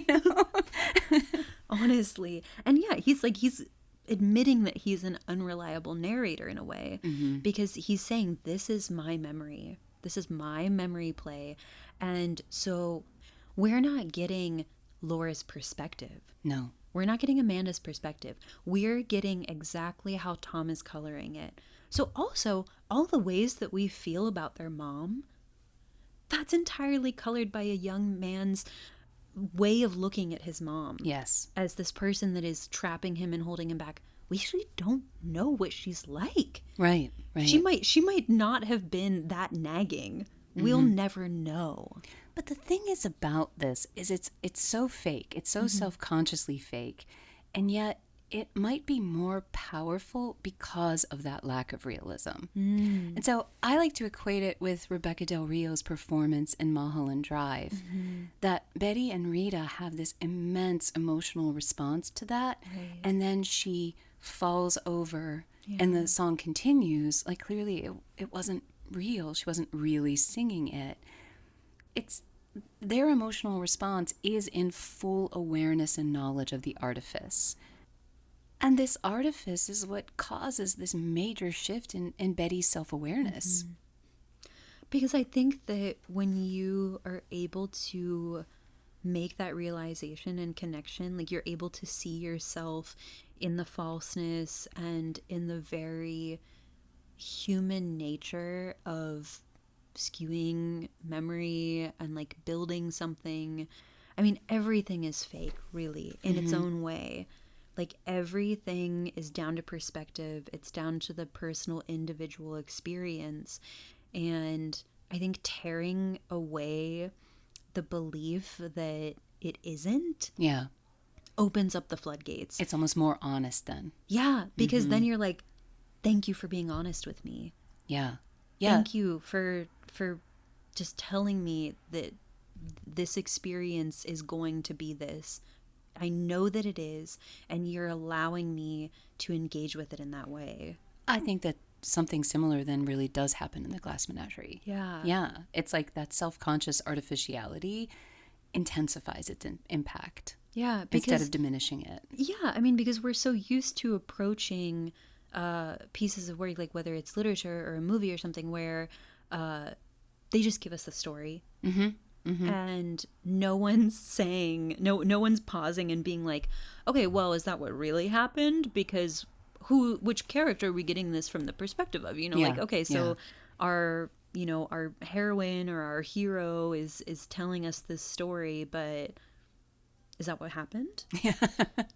Honestly. And yeah, he's admitting that he's an unreliable narrator in a way, because he's saying, this is my memory. This is my memory play. And so we're not getting Laura's perspective. No. We're not getting Amanda's perspective. We're getting exactly how Tom is coloring it. So also, all the ways that we feel about their mom, that's entirely colored by a young man's way of looking at his mom. Yes. As this person that is trapping him and holding him back. We actually don't know what she's like. Right. She might not have been that nagging. We'll never know. But the thing is about this is it's so fake. It's so self-consciously fake. And yet it might be more powerful because of that lack of realism. And so I like to equate it with Rebecca Del Rio's performance in Mulholland Drive, that Betty and Rita have this immense emotional response to that. Right. And then she falls over and the song continues. Like, clearly it wasn't real. She wasn't really singing it. It's their emotional response is in full awareness and knowledge of the artifice. And this artifice is what causes this major shift in Betty's self-awareness. Because I think that when you are able to make that realization and connection, like you're able to see yourself in the falseness and in the very human nature of skewing memory and like building something. I mean, everything is fake, really, in its own way. Like, everything is down to perspective. It's down to the personal individual experience. And I think tearing away the belief that it isn't opens up the floodgates. It's almost more honest then. Yeah, because then you're like, thank you for being honest with me. Yeah. Thank you for just telling me that this experience is going to be this. I know that it is, and you're allowing me to engage with it in that way. I think that something similar then really does happen in The Glass Menagerie. Yeah. Yeah. It's like that self-conscious artificiality intensifies its impact. Yeah, instead of diminishing it. Yeah, I mean, because we're so used to approaching pieces of work, like whether it's literature or a movie or something, where they just give us the story, and no one's saying, no one's pausing and being like, okay, well, is that what really happened? Because which character are we getting this from the perspective of? You know, Yeah, like, okay, so yeah. our heroine or our hero is telling us this story, but is that what happened?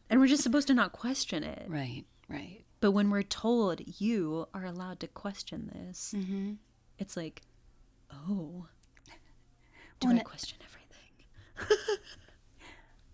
And we're just supposed to not question it. Right, right. But when we're told you are allowed to question this, it's like, oh, do I question everything?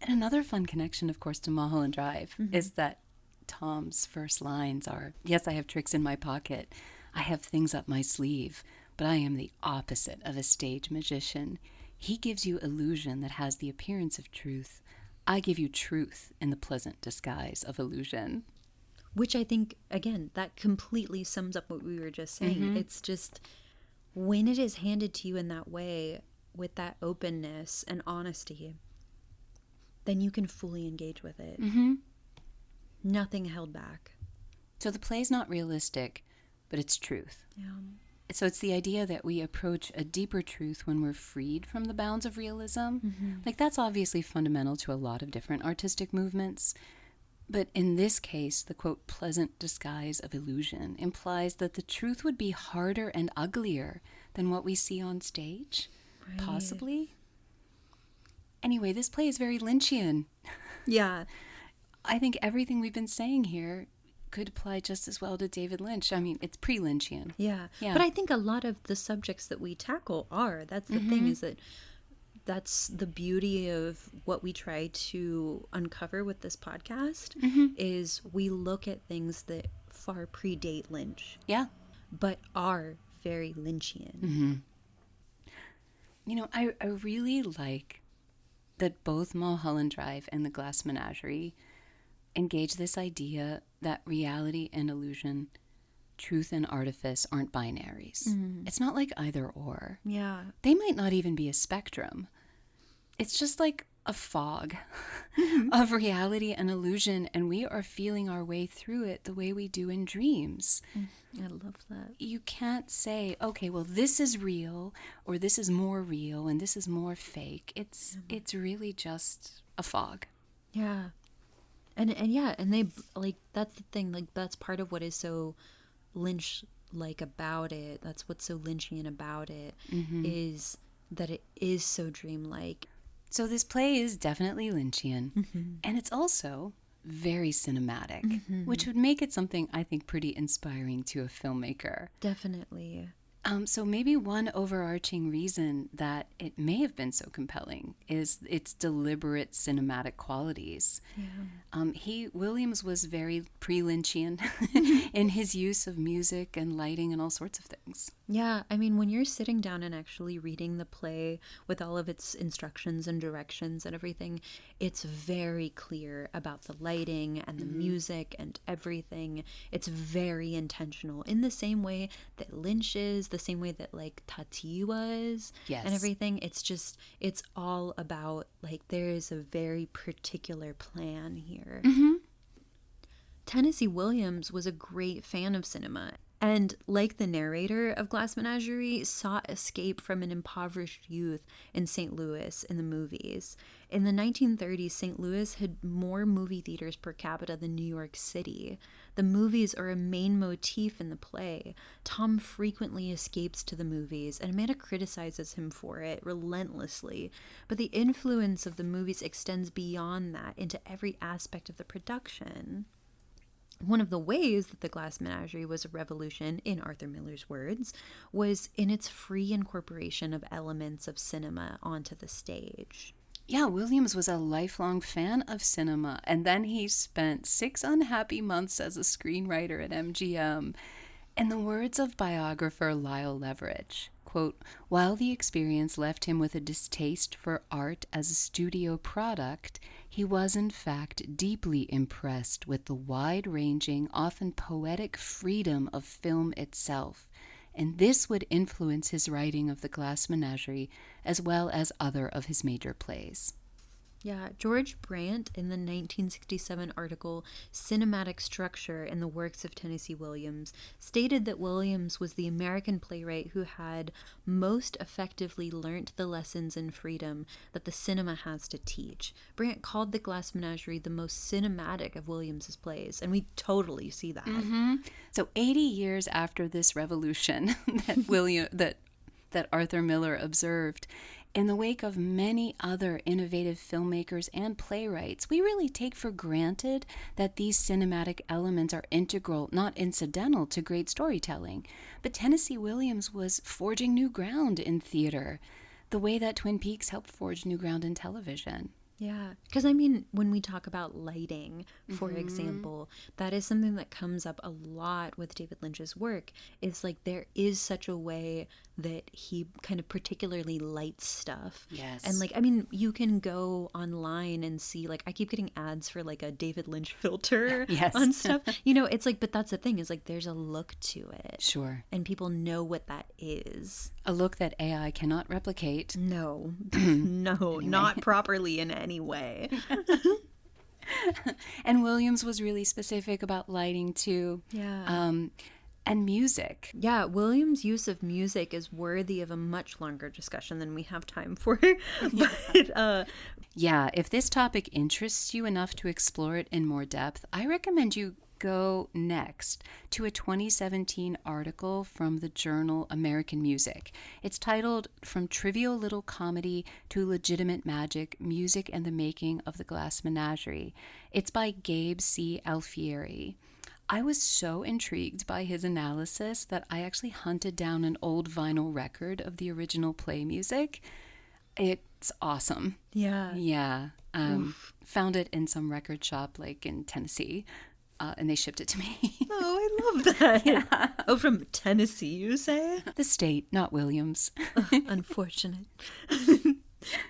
And another fun connection, of course, to Mulholland Drive is that Tom's first lines are, yes, I have tricks in my pocket. I have things up my sleeve, but I am the opposite of a stage magician. He gives you illusion that has the appearance of truth. I give you truth in the pleasant disguise of illusion. Which I think, again, that completely sums up what we were just saying. It's just, when it is handed to you in that way, with that openness and honesty, then you can fully engage with it. Nothing held back. So the play's not realistic, but it's truth. Yeah. So it's the idea that we approach a deeper truth when we're freed from the bounds of realism. Like, that's obviously fundamental to a lot of different artistic movements. But in this case, the, quote, pleasant disguise of illusion implies that the truth would be harder and uglier than what we see on stage, possibly. Anyway, this play is very Lynchian. Yeah. I think everything we've been saying here could apply just as well to David Lynch. I mean, it's pre-Lynchian. Yeah. Yeah. But I think a lot of the subjects that we tackle are. That's the thing, is that that's the beauty of what we try to uncover with this podcast, is we look at things that far predate Lynch. Yeah. But are very Lynchian. You know, I really like that both Mulholland Drive and the Glass Menagerie engage this idea that reality and illusion, truth and artifice aren't binaries. It's not like either or. Yeah. They might not even be a spectrum. It's just like a fog of reality and illusion, and we are feeling our way through it the way we do in dreams. I love that. You can't say, okay, well, this is real, or this is more real, and this is more fake. It's really just a fog. Yeah. And yeah, and they, like, that's the thing, like, that's part of what is so Lynch-like about it. That's what's so Lynchian about it, is that it is so dreamlike. So this play is definitely Lynchian, and it's also very cinematic, which would make it something I think pretty inspiring to a filmmaker. Definitely. So maybe one overarching reason that it may have been so compelling is its deliberate cinematic qualities. Williams was very pre-Lynchian in his use of music and lighting and all sorts of things. Yeah, I mean, when you're sitting down and actually reading the play with all of its instructions and directions and everything, it's very clear about the lighting and the music and everything. It's very intentional, in the same way that Lynch is, the same way that, like, Tati was, and everything. It's just, it's all about, like, there is a very particular plan here. Tennessee Williams was a great fan of cinema, and, like the narrator of Glass Menagerie, sought escape from an impoverished youth in St. Louis in the movies. In the 1930s, St. Louis had more movie theaters per capita than New York City. The movies are a main motif in the play. Tom frequently escapes to the movies, and Amanda criticizes him for it relentlessly. But the influence of the movies extends beyond that into every aspect of the production. One of the ways that the Glass Menagerie was a revolution, in Arthur Miller's words, was in its free incorporation of elements of cinema onto the stage. Yeah, Williams was a lifelong fan of cinema, and then he spent 6 unhappy months as a screenwriter at MGM. In the words of biographer Lyle Leverage, quote, while the experience left him with a distaste for art as a studio product, he was in fact deeply impressed with the wide-ranging, often poetic freedom of film itself, and this would influence his writing of The Glass Menagerie as well as other of his major plays. Yeah, George Brandt, in the 1967 article Cinematic Structure in the Works of Tennessee Williams, stated that Williams was the American playwright who had most effectively learnt the lessons in freedom that the cinema has to teach. Brandt called The Glass Menagerie the most cinematic of Williams's plays, and we totally see that. So 80 years after this revolution that Arthur Miller observed, in the wake of many other innovative filmmakers and playwrights, we really take for granted that these cinematic elements are integral, not incidental, to great storytelling. But Tennessee Williams was forging new ground in theater, the way that Twin Peaks helped forge new ground in television. Yeah, because I mean, when we talk about lighting, for example, that is something that comes up a lot with David Lynch's work. It's like there is such a way that he kind of particularly lights stuff. Yes. And like, I mean, you can go online and see, like, I keep getting ads for like a David Lynch filter Yes. on stuff. You know, it's like, but that's the thing, is like there's a look to it. Sure. And people know what that is. A look that AI cannot replicate. No, no, not properly in any way. And Williams was really specific about lighting too. Yeah. And music. Yeah, Williams' use of music is worthy of a much longer discussion than we have time for. But Yeah, if this topic interests you enough to explore it in more depth, I recommend you go next to a 2017 article from the journal American Music. It's titled From Trivial Little Comedy to Legitimate Magic, Music and the Making of the Glass Menagerie. It's by Gabe C. Alfieri. I was so intrigued by his analysis that I actually hunted down an old vinyl record of the original play music. It's awesome. yeah. Yeah. Found it in some record shop like in Tennessee, and they shipped it to me. Oh, I love that. Oh, from Tennessee, you say? The state, not Williams. Unfortunate.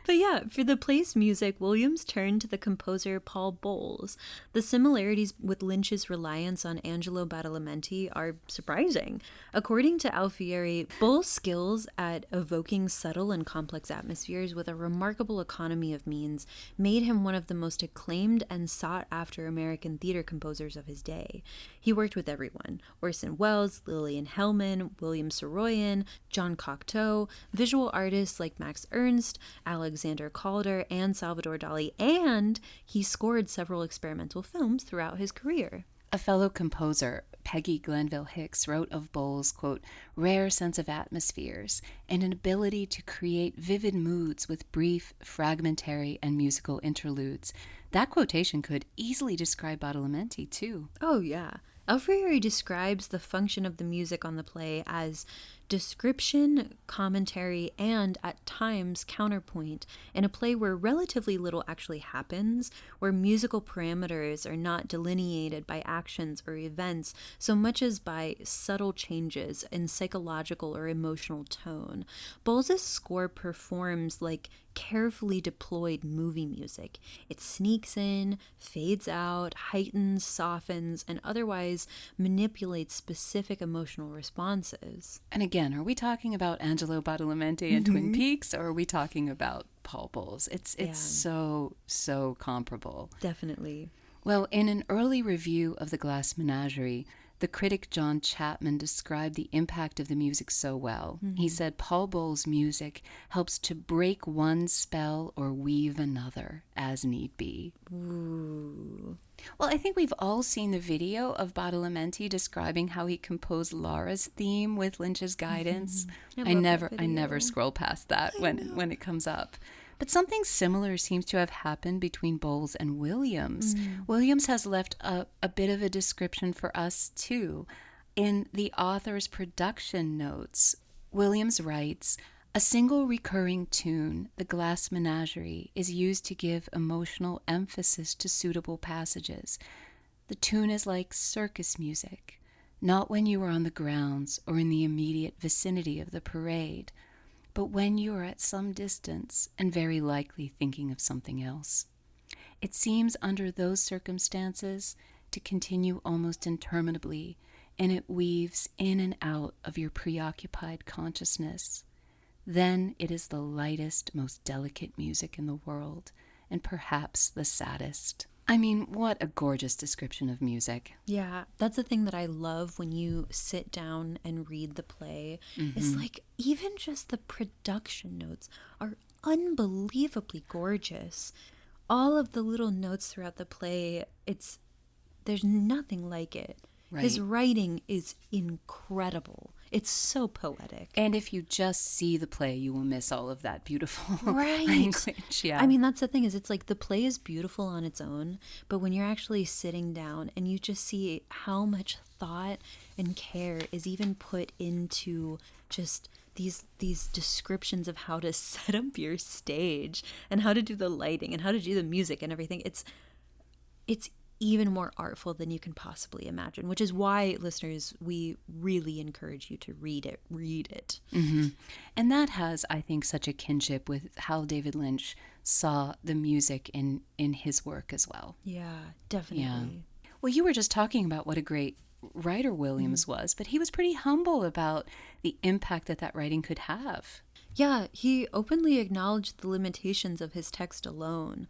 But yeah, for the play's music, Williams turned to the composer Paul Bowles. The similarities with Lynch's reliance on Angelo Badalamenti are surprising. According to Alfieri, Bowles' skills at evoking subtle and complex atmospheres with a remarkable economy of means made him one of the most acclaimed and sought-after American theater composers of his day. He worked with everyone: Orson Welles, Lillian Hellman, William Saroyan, John Cocteau, visual artists like Max Ernst, Alexander Calder, and Salvador Dali, and he scored several experimental films throughout his career. A fellow composer, Peggy Glenville Hicks, wrote of Bowles' quote, rare sense of atmospheres and an ability to create vivid moods with brief, fragmentary, and musical interludes. That quotation could easily describe Badalamenti, too. Oh, yeah. Alfieri describes the function of the music on the play as description, commentary, and, at times, counterpoint in a play where relatively little actually happens, where musical parameters are not delineated by actions or events so much as by subtle changes in psychological or emotional tone. Bowles' score performs like carefully deployed movie music. It sneaks in, fades out, heightens, softens, and otherwise manipulates specific emotional responses. And again, are we talking about Angelo Badalamenti and Twin Peaks, or are we talking about Paul Bowles? It's so comparable. Definitely. Well, in an early review of The Glass Menagerie, the critic John Chapman described the impact of the music so well. He said Paul Bowles' music helps to break one spell or weave another as need be. Ooh. Well, I think we've all seen the video of Badalamenti describing how he composed Laura's theme with Lynch's guidance. I never scroll past that when it comes up. But something similar seems to have happened between Bowles and Williams. Williams has left a bit of a description for us, too. In the author's production notes, Williams writes, a single recurring tune, the Glass Menagerie, is used to give emotional emphasis to suitable passages. The tune is like circus music, not when you are on the grounds or in the immediate vicinity of the parade, but when you are at some distance and very likely thinking of something else. It seems under those circumstances to continue almost interminably, and it weaves in and out of your preoccupied consciousness. Then it is the lightest, most delicate music in the world, and perhaps the saddest. I mean, what a gorgeous description of music. Yeah, that's the thing that I love when you sit down and read the play. Is like, even just the production notes are unbelievably gorgeous. All of the little notes throughout the play, there's nothing like it. Right. His writing is incredible. It's so poetic. And if you just see the play, you will miss all of that beautiful Right. language. Yeah. I mean, that's the thing, is it's like the play is beautiful on its own, but when you're actually sitting down and you just see how much thought and care is even put into just these descriptions of how to set up your stage and how to do the lighting and how to do the music and everything, it's even more artful than you can possibly imagine, which is why, listeners, we really encourage you to read it. And that has, I think, such a kinship with how David Lynch saw the music in his work as well. Yeah, definitely. Yeah. Well, you were just talking about what a great writer Williams was, but he was pretty humble about the impact that writing could have. Yeah, he openly acknowledged the limitations of his text alone.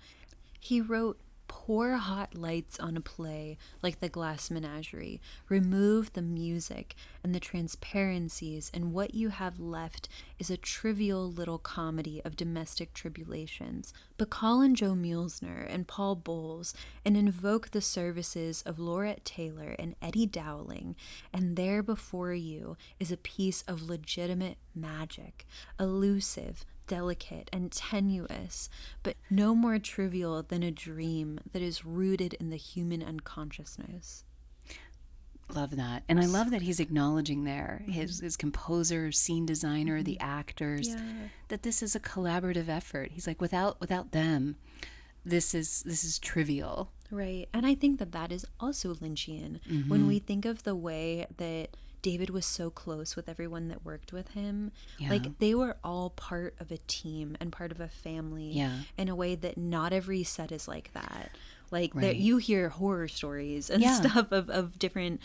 He wrote, "Pour hot lights on a play like the Glass Menagerie. Remove the music and the transparencies, and what you have left is a trivial little comedy of domestic tribulations. But call in Joe Muelsner and Paul Bowles and invoke the services of Laurette Taylor and Eddie Dowling, and there before you is a piece of legitimate magic, elusive, delicate and tenuous, but no more trivial than a dream that is rooted in the human unconsciousness." Love that. And I love that he's acknowledging there his composer, scene designer, the actors, that this is a collaborative effort. He's like, without them, this is trivial. Right. And I think that is also Lynchian. When we think of the way that David was so close with everyone that worked with him, like they were all part of a team and part of a family in a way that not every set is like that. Like there, you hear horror stories and stuff of different,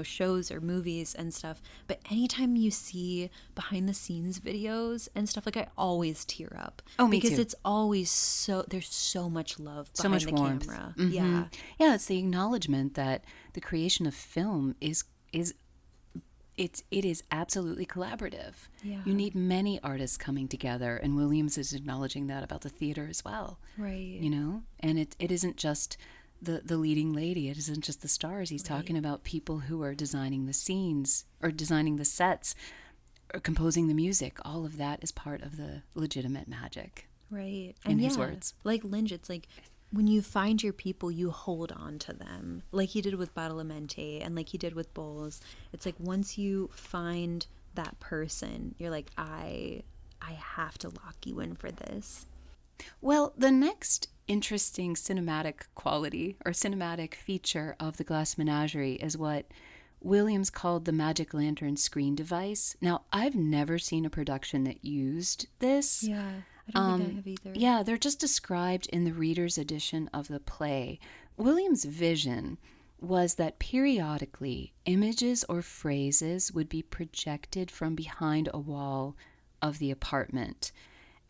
shows or movies and stuff. But anytime you see behind the scenes videos and stuff, like I always tear up. Oh, me because too. it's always there's so much love So behind much the warmth. camera. Yeah, it's the acknowledgement that the creation of film is absolutely collaborative. Yeah. You need many artists coming together, and Williams is acknowledging that about the theater as well. Right. And it isn't just the leading lady, it isn't just the stars. He's talking about people who are designing the scenes or designing the sets or composing the music. All of that is part of the legitimate magic. Right. In his words. Like Lynch, it's like when you find your people, you hold on to them. Like he did with Badalamenti and like he did with Bowles. It's like once you find that person, you're like, I have to lock you in for this. Well, the next interesting cinematic quality or cinematic feature of the Glass Menagerie is what Williams called the magic lantern screen device. Now, I've never seen a production that used this. Yeah. I don't think I have either. Yeah, they're just described in the reader's edition of the play. Williams' vision was that periodically images or phrases would be projected from behind a wall of the apartment.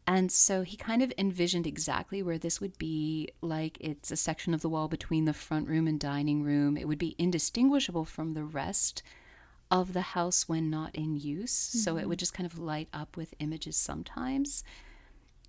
And so he kind of envisioned exactly where this would be, like it's a section of the wall between the front room and dining room. It would be indistinguishable from the rest of the house when not in use. So it would just kind of light up with images sometimes.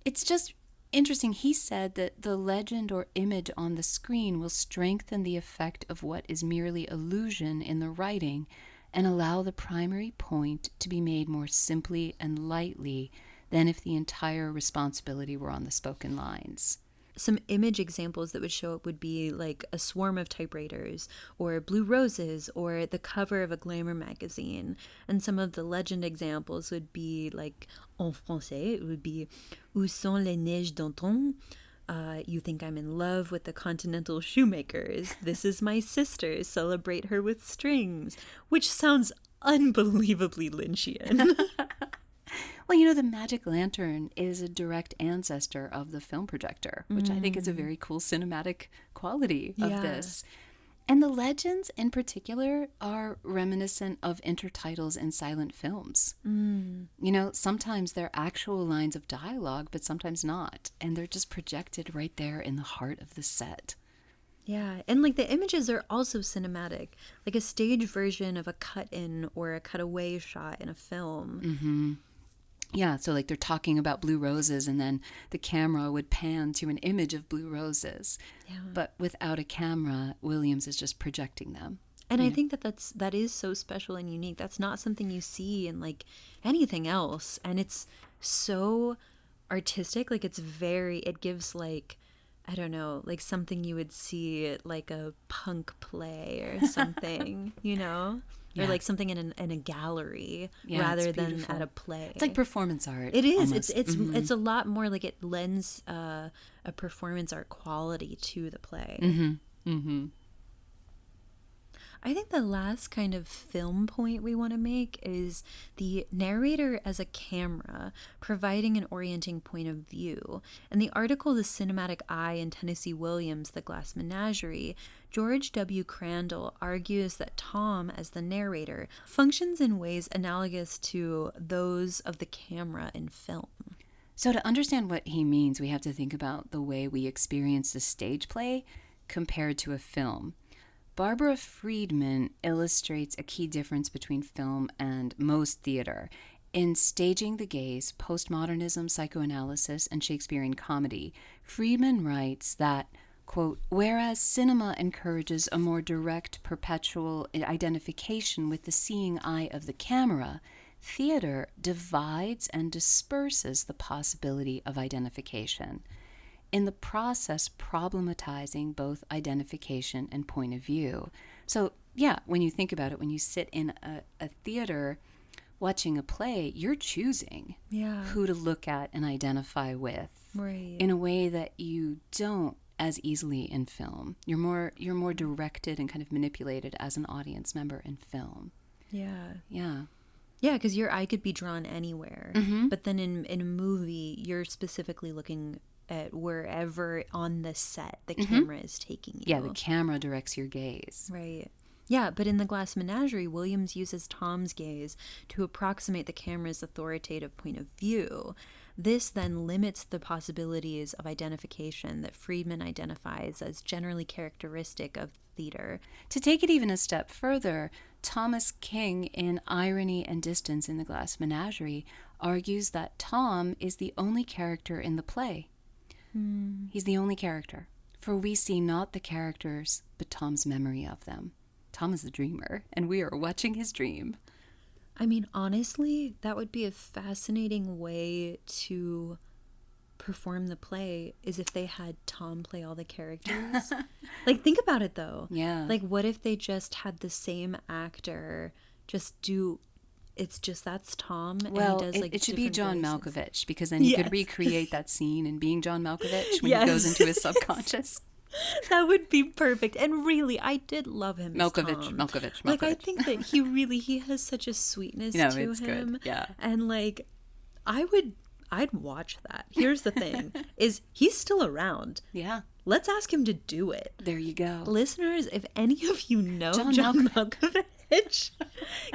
It's just interesting. He said that the legend or image on the screen will strengthen the effect of what is merely allusion in the writing and allow the primary point to be made more simply and lightly than if the entire responsibility were on the spoken lines. Some image examples that would show up would be like a swarm of typewriters or blue roses or the cover of a glamour magazine. And some of the legend examples would be like, en français, it would be Où sont les neiges d'antan? You think I'm in love with the continental shoemakers. This is my sister. Celebrate her with strings. Which sounds unbelievably Lynchian. Well, the magic lantern is a direct ancestor of the film projector, which I think is a very cool cinematic quality of this. And the legends in particular are reminiscent of intertitles in silent films. You know, sometimes they're actual lines of dialogue, but sometimes not. And they're just projected right there in the heart of the set. Yeah, and like the images are also cinematic, like a stage version of a cut-in or a cutaway shot in a film. Yeah, so like they're talking about blue roses and then the camera would pan to an image of blue roses. Yeah. But without a camera, Williams is just projecting them. And I think that is so special and unique. That's not something you see in like anything else. And it's so artistic. Like it gives like, I don't know, like something you would see at like a punk play or something, you know? Or Yeah. like something in a gallery Yeah, rather it's than beautiful. at a play. It's like performance art. It is. almost. It's a lot more like it lends a performance art quality to the play. I think the last kind of film point we want to make is the narrator as a camera, providing an orienting point of view. In the article The Cinematic Eye in Tennessee Williams' The Glass Menagerie, George W. Crandall argues that Tom, as the narrator, functions in ways analogous to those of the camera in film. So to understand what he means, we have to think about the way we experience a stage play compared to a film. Barbara Friedman illustrates a key difference between film and most theater. In Staging the Gaze, Postmodernism, Psychoanalysis, and Shakespearean Comedy, Friedman writes that, quote, whereas cinema encourages a more direct, perpetual identification with the seeing eye of the camera, theater divides and disperses the possibility of identification, in the process problematizing both identification and point of view. So, yeah, when you think about it, when you sit in a theater watching a play, you're choosing who to look at and identify with in a way that you don't as easily in film. You're more directed and kind of manipulated as an audience member in film. Yeah, because your eye could be drawn anywhere, but then in a movie, you're specifically looking at wherever on the set the camera is taking you. Yeah, the camera directs your gaze. Right. Yeah, but in The Glass Menagerie, Williams uses Tom's gaze to approximate the camera's authoritative point of view. This then limits the possibilities of identification that Friedman identifies as generally characteristic of theater. To take it even a step further, Thomas King, in Irony and Distance in The Glass Menagerie, argues that Tom is the only character in the play. He's the only character, for we see not the characters, but Tom's memory of them. Tom is the dreamer, and we are watching his dream. I mean, honestly, that would be a fascinating way to perform the play, is if they had Tom play all the characters. Like, think about it, though. Yeah. Like, what if they just had the same actor just do... It's just that's Tom. Well, and he does, like, it should be different John voices. Malkovich, because then you could recreate that scene and being John Malkovich when he goes into his subconscious. That would be perfect. And really, I did love him as Tom. Malkovich. Like, I think that he has such a sweetness to it's him. good. Yeah. And like, I'd watch that. Here's the thing, is he's still around. Yeah. Let's ask him to do it. There you go. Listeners, if any of you know John John Malkovich,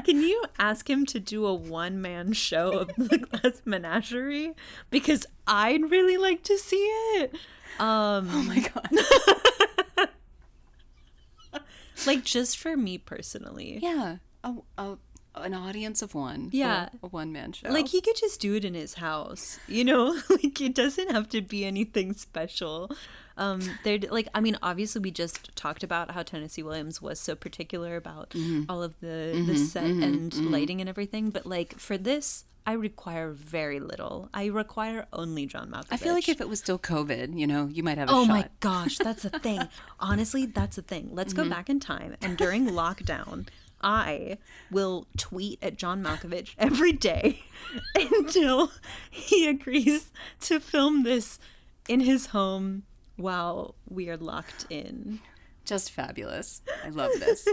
can you ask him to do a one-man show of The Glass Menagerie? Because I'd really like to see it. Oh my God. Like, just for me personally. Yeah. An audience of one. Yeah. For a one-man show. Like, he could just do it in his house, you know? Like, it doesn't have to be anything special. Obviously we just talked about how Tennessee Williams was so particular about all of the set and lighting and everything. But like, for this, I require very little. I require only John Malkovich. I feel like if it was still COVID, you might have a shot. Oh my gosh, that's the thing. Honestly, that's the thing. Let's go back in time. And during lockdown, I will tweet at John Malkovich every day until he agrees to film this in his home while we are locked in. Just fabulous. I love this.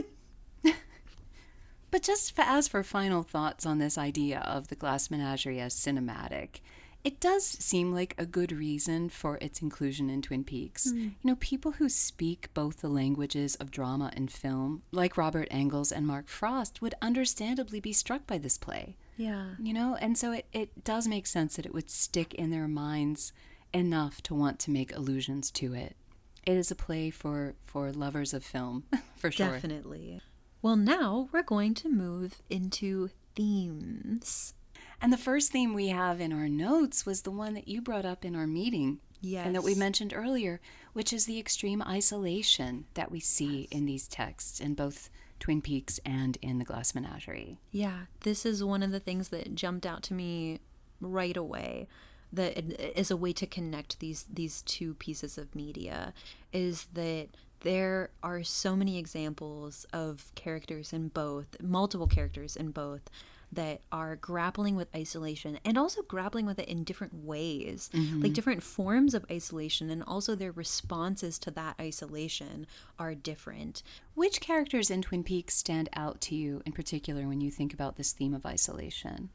But as for final thoughts on this idea of the Glass Menagerie as cinematic, it does seem like a good reason for its inclusion in Twin Peaks. You know, people who speak both the languages of drama and film, like Robert Engels and Mark Frost, would understandably be struck by this play. Yeah. You know, and so it does make sense that it would stick in their minds enough to want to make allusions to it. It is a play for lovers of film, for sure. Definitely. Well, now we're going to move into themes. And the first theme we have in our notes was the one that you brought up in our meeting. Yes. And that we mentioned earlier, which is the extreme isolation that we see in these texts in both Twin Peaks and in the Glass Menagerie. Yeah, this is one of the things that jumped out to me right away, that is a way to connect these two pieces of media, is that there are so many examples of characters in both, multiple characters in both, that are grappling with isolation and also grappling with it in different ways, like different forms of isolation, and also their responses to that isolation are different. Which characters in Twin Peaks stand out to you in particular when you think about this theme of isolation?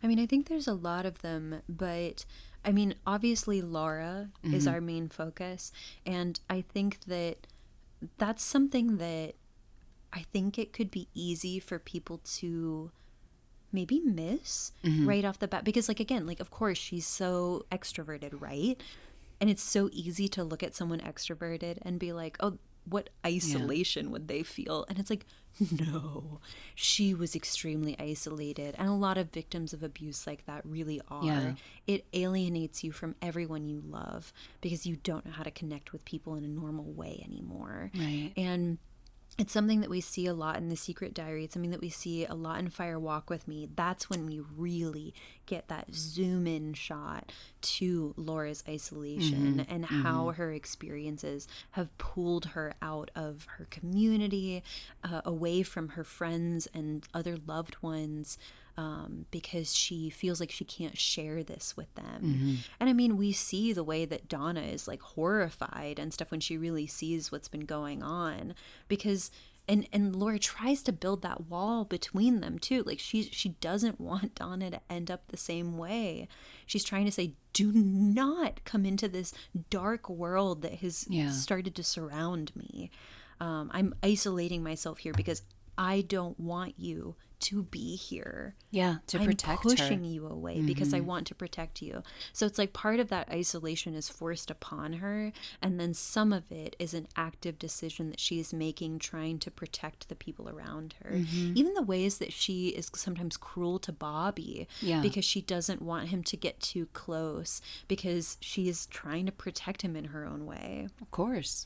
I mean, I think there's a lot of them, but I mean, obviously Laura is our main focus, and I think that that's something that I think it could be easy for people to maybe miss right off the bat, because like, again, like, of course she's so extroverted, right? And it's so easy to look at someone extroverted and be like, oh, what isolation would they feel? And it's like, no, she was extremely isolated, and a lot of victims of abuse like that really are. It alienates you from everyone you love because you don't know how to connect with people in a normal way anymore. Right. And it's something that we see a lot in The Secret Diary. It's something that we see a lot in Fire Walk With Me. That's when we really get that zoom in shot to Laura's isolation and how her experiences have pulled her out of her community, away from her friends and other loved ones, because she feels like she can't share this with them. And I mean, we see the way that Donna is like horrified and stuff when she really sees what's been going on, because and Laura tries to build that wall between them too. Like she doesn't want Donna to end up the same way. She's trying to say, do not come into this dark world that has started to surround me. I'm isolating myself here because I don't want you to be here. Yeah, to protect her. I'm pushing you away because I want to protect you. So it's like part of that isolation is forced upon her, and then some of it is an active decision that she is making, trying to protect the people around her. Even the ways that she is sometimes cruel to Bobby because she doesn't want him to get too close, because she is trying to protect him in her own way. Of course.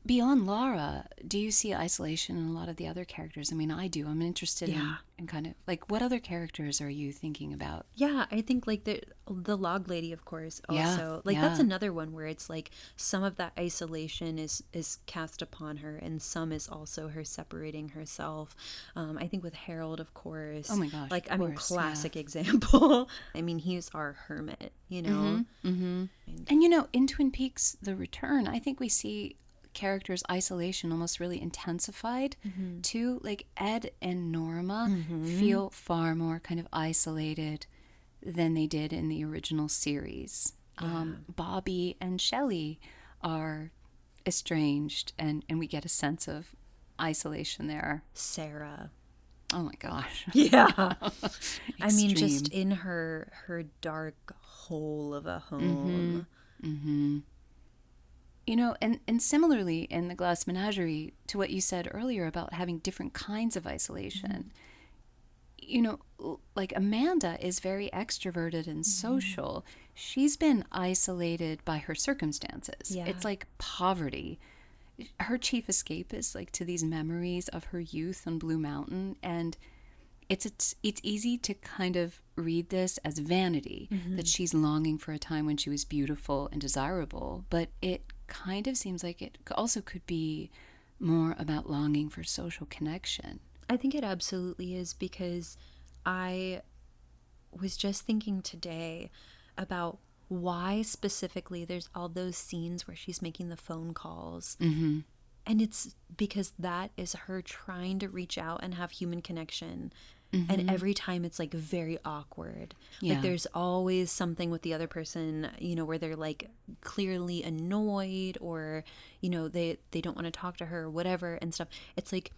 Beyond Laura, do you see isolation in a lot of the other characters? I mean, I do. I'm interested in kind of, like, what other characters are you thinking about? Yeah, I think, like, the log lady, of course, also. That's another one where it's, like, some of that isolation is cast upon her, and some is also her separating herself. I think with Harold, of course. Oh, my gosh. Like, I mean, classic example. I mean, he's our hermit, you know? And, you know, in Twin Peaks, The Return, I think we see characters' isolation almost really intensified too. Like Ed and Norma feel far more kind of isolated than they did in the original series. Bobby and Shelley are estranged, and we get a sense of isolation there. Sarah. Oh my gosh. Yeah. I mean, just in her dark hole of a home. You know, and similarly in the Glass Menagerie, to what you said earlier about having different kinds of isolation, you know, like Amanda is very extroverted and social. She's been isolated by her circumstances. It's like poverty. Her chief escape is like to these memories of her youth on Blue Mountain, and it's easy to kind of read this as vanity, that she's longing for a time when she was beautiful and desirable, but it kind of seems like it also could be more about longing for social connection. I think it absolutely is, because I was just thinking today about why specifically there's all those scenes where she's making the phone calls. And it's because that is her trying to reach out and have human connection. And every time it's like very awkward. Yeah. Like there's always something with the other person, you know, where they're like clearly annoyed, or, you know, they don't want to talk to her or whatever and stuff. It's like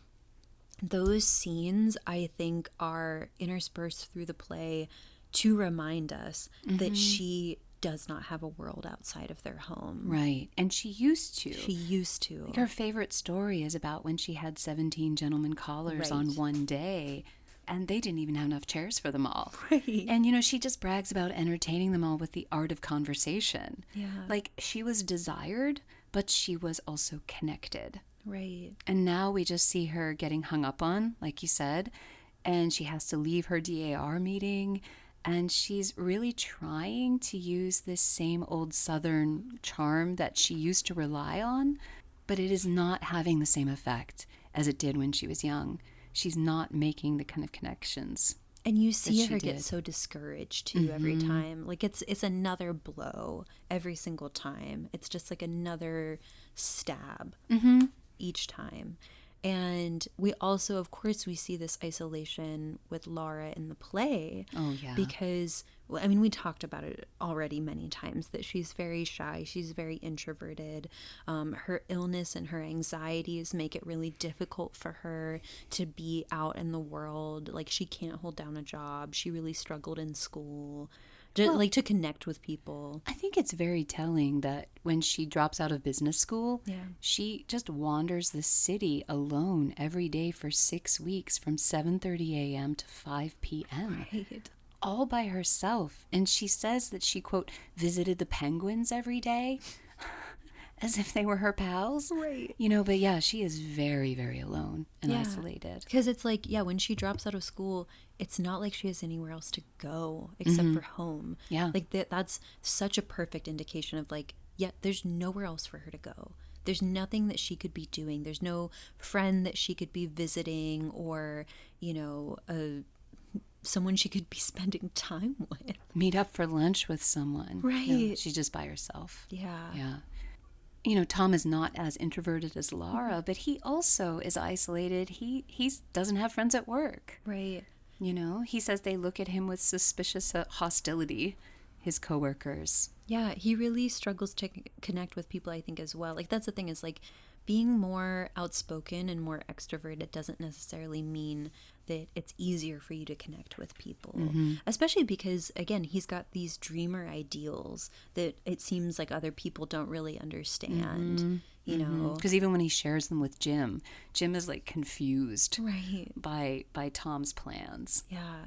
those scenes, I think, are interspersed through the play to remind us that she does not have a world outside of their home. Right. And she used to. She used to. Like her favorite story is about when she had 17 gentlemen callers on one day, and they didn't even have enough chairs for them all. Right. And, you know, she just brags about entertaining them all with the art of conversation. Yeah. Like, she was desired, but she was also connected. Right. And now we just see her getting hung up on, like you said, and she has to leave her DAR meeting, and she's really trying to use this same old Southern charm that she used to rely on, but it is not having the same effect as it did when she was young. She's not making the kind of connections. And you see she her get did. so discouraged too every time. Like it's another blow every single time. It's just like another stab each time. And we also, of course, we see this isolation with Laura in the play. Oh, yeah. Because, well, I mean, we talked about it already many times, that she's very shy. She's very introverted. Her illness and her anxieties make it really difficult for her to be out in the world. Like, she can't hold down a job. She really struggled in school. Like to connect with people. I think it's very telling that when she drops out of business school, she just wanders the city alone every day for 6 weeks from 7:30 a.m. to 5 p.m. Right. All by herself. And she says that she, quote, visited the penguins every day as if they were her pals. Right. You know, but yeah, she is very, very alone and isolated. Because it's like, yeah, when she drops out of school, it's not like she has anywhere else to go except for home. Yeah. Like that's such a perfect indication of like, yeah, there's nowhere else for her to go. There's nothing that she could be doing. There's no friend that she could be visiting, or, you know, someone she could be spending time with. Meet up for lunch with someone. Right. No, she's just by herself. Yeah. Yeah. You know, Tom is not as introverted as Laura, but he also is isolated. He doesn't have friends at work. Right. You know, he says they look at him with suspicious hostility, his coworkers. Yeah, he really struggles to connect with people, I think, as well. Like, that's the thing, is like being more outspoken and more extroverted doesn't necessarily mean that it's easier for you to connect with people. Especially because, again, he's got these dreamer ideals that it seems like other people don't really understand, you know? Because even when he shares them with Jim is like confused Right. by Tom's plans. Yeah.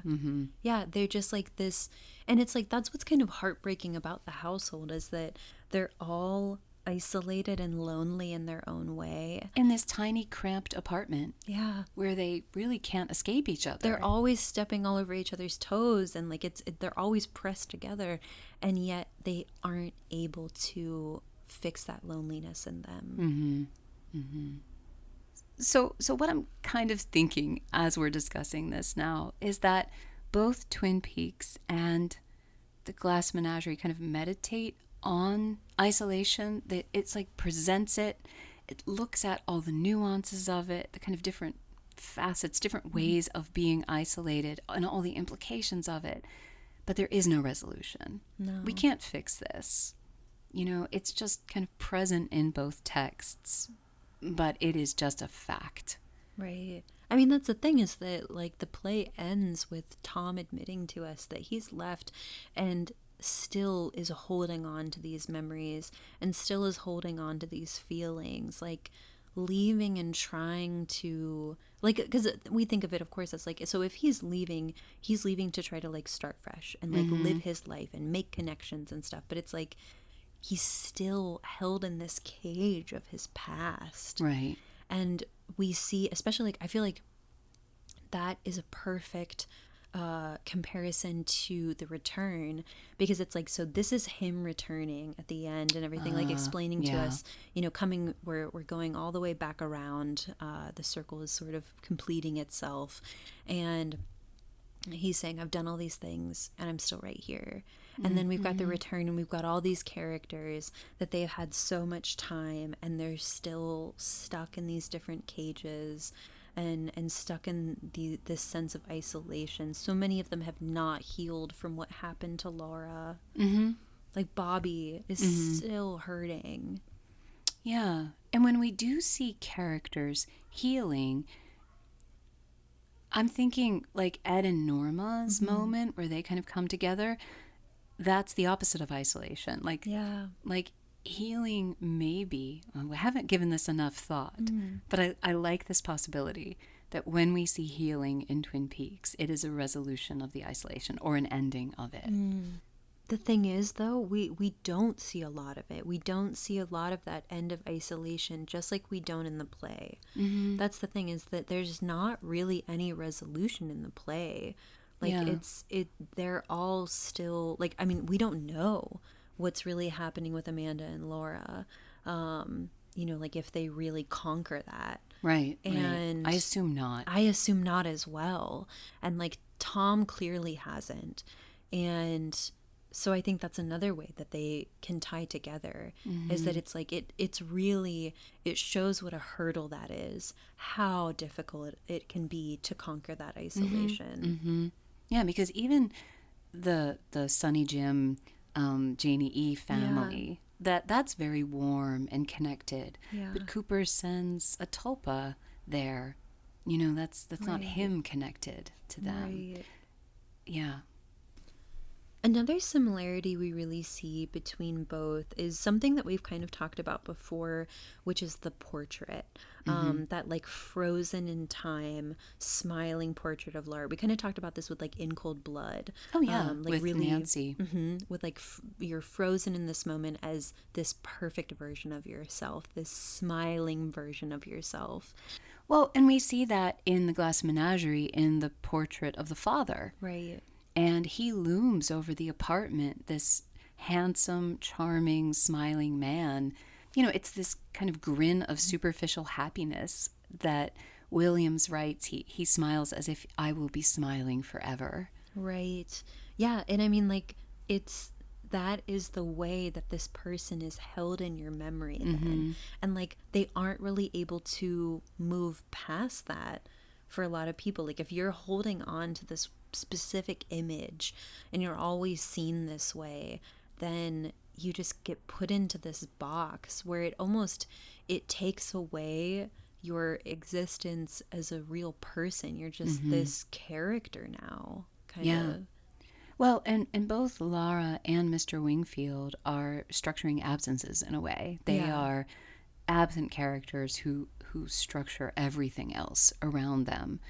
Yeah, they're just like this. And it's like, that's what's kind of heartbreaking about the household, is that they're all isolated and lonely in their own way. In this tiny, cramped apartment. Yeah. Where they really can't escape each other. They're always stepping all over each other's toes, and like they're always pressed together, and yet they aren't able to fix that loneliness in them. So what I'm kind of thinking as we're discussing this now is that both Twin Peaks and the Glass Menagerie kind of meditate on isolation. That it's like presents it looks at all the nuances of it, the kind of different facets, different ways of being isolated, and all the implications of it. But there is no resolution. No. We can't fix this. You know, it's just kind of present in both texts, but it is just a fact. Right. I mean, that's the thing, is that like the play ends with Tom admitting to us that he's left and still is holding on to these memories and still is holding on to these feelings, like leaving and trying to, like, because we think of it, of course, as like, so if he's leaving to try to like start fresh and like live his life and make connections and stuff, but it's like he's still held in this cage of his past. Right. And we see, especially, like, I feel like that is a perfect comparison to The Return, because it's like, so this is him returning at the end and everything, like explaining to us, you know, we're going all the way back around, the circle is sort of completing itself, and he's saying, I've done all these things and I'm still right here. And then we've got The Return, and we've got all these characters that they've had so much time and they're still stuck in these different cages. and stuck in this sense of isolation. So many of them have not healed from what happened to Laura. Like Bobby is still hurting. Yeah. And when we do see characters healing, I'm thinking like Ed and Norma's moment where they kind of come together. That's the opposite of isolation. Like, like healing maybe, well, we haven't given this enough thought, but I like this possibility that when we see healing in Twin Peaks, it is a resolution of the isolation or an ending of it. The thing is, though, we don't see a lot of it. We don't see a lot of that end of isolation, just like we don't in the play. That's the thing, is that there's not really any resolution in the play. Like, they're all still, like, I mean, we don't know what's really happening with Amanda and Laura. You know, like, if they really conquer that. Right. And I assume not. I assume not as well. And, like, Tom clearly hasn't. And so I think that's another way that they can tie together, is that it's like it's really, it shows what a hurdle that is, how difficult it can be to conquer that isolation. Yeah, because even the Sonny Jim, Janie E family, that's very warm and connected. But Cooper sends a tulpa there. You know, that's not him connected to them. Yeah. Another similarity we really see between both is something that we've kind of talked about before, which is the portrait. That like frozen in time, smiling portrait of Laura. We kind of talked about this with like In Cold Blood. Oh yeah, like with really, Nancy. With like you're frozen in this moment as this perfect version of yourself, this smiling version of yourself. Well, and we see that in the Glass Menagerie in the portrait of the father. Right. And he looms over the apartment, this handsome, charming, smiling man. You know, it's this kind of grin of superficial happiness that Williams writes. He smiles as if I will be smiling forever. Right. Yeah. And I mean, like, that is the way that this person is held in your memory then. And like, they aren't really able to move past that for a lot of people. Like, if you're holding on to this specific image and you're always seen this way, then you just get put into this box where it takes away your existence as a real person. You're just this character now, kind of. Well, and both Lara and Mr. Wingfield are structuring absences in a way. They are absent characters who structure everything else around them.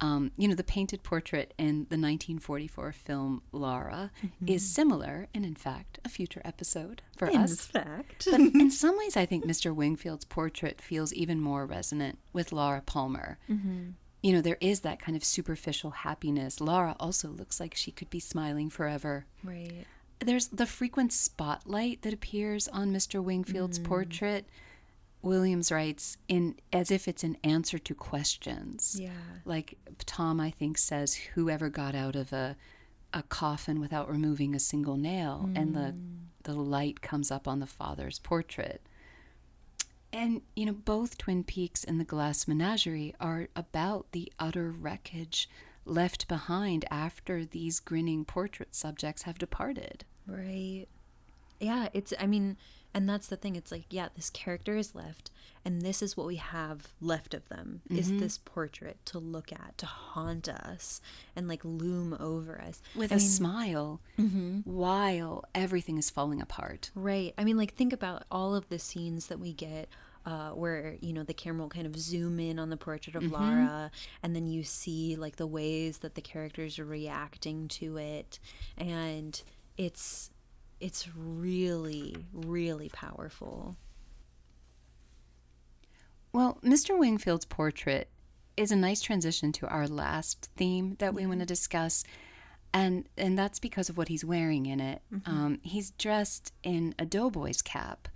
You know, the painted portrait in the 1944 film Lara is similar, and in fact, a future episode for us. In fact. But in some ways, I think Mr. Wingfield's portrait feels even more resonant with Laura Palmer. You know, there is that kind of superficial happiness. Laura also looks like she could be smiling forever. Right. There's the frequent spotlight that appears on Mr. Wingfield's portrait. Williams writes as if it's an answer to questions. Yeah. Like Tom, I think, says, whoever got out of a coffin without removing a single nail, and the light comes up on the father's portrait. And, you know, both Twin Peaks and the Glass Menagerie are about the utter wreckage left behind after these grinning portrait subjects have departed. Right. Yeah, and that's the thing. It's like, yeah, this character is left, and this is what we have left of them, is this portrait to look at, to haunt us, and like loom over us. With a smile, while everything is falling apart. Right. I mean, like, think about all of the scenes that we get where, you know, the camera will kind of zoom in on the portrait of Lara, and then you see like the ways that the characters are reacting to it, and it's really, really powerful. Well, Mr. Wingfield's portrait is a nice transition to our last theme that we want to discuss, and that's because of what he's wearing in it. He's dressed in a doughboy's cap.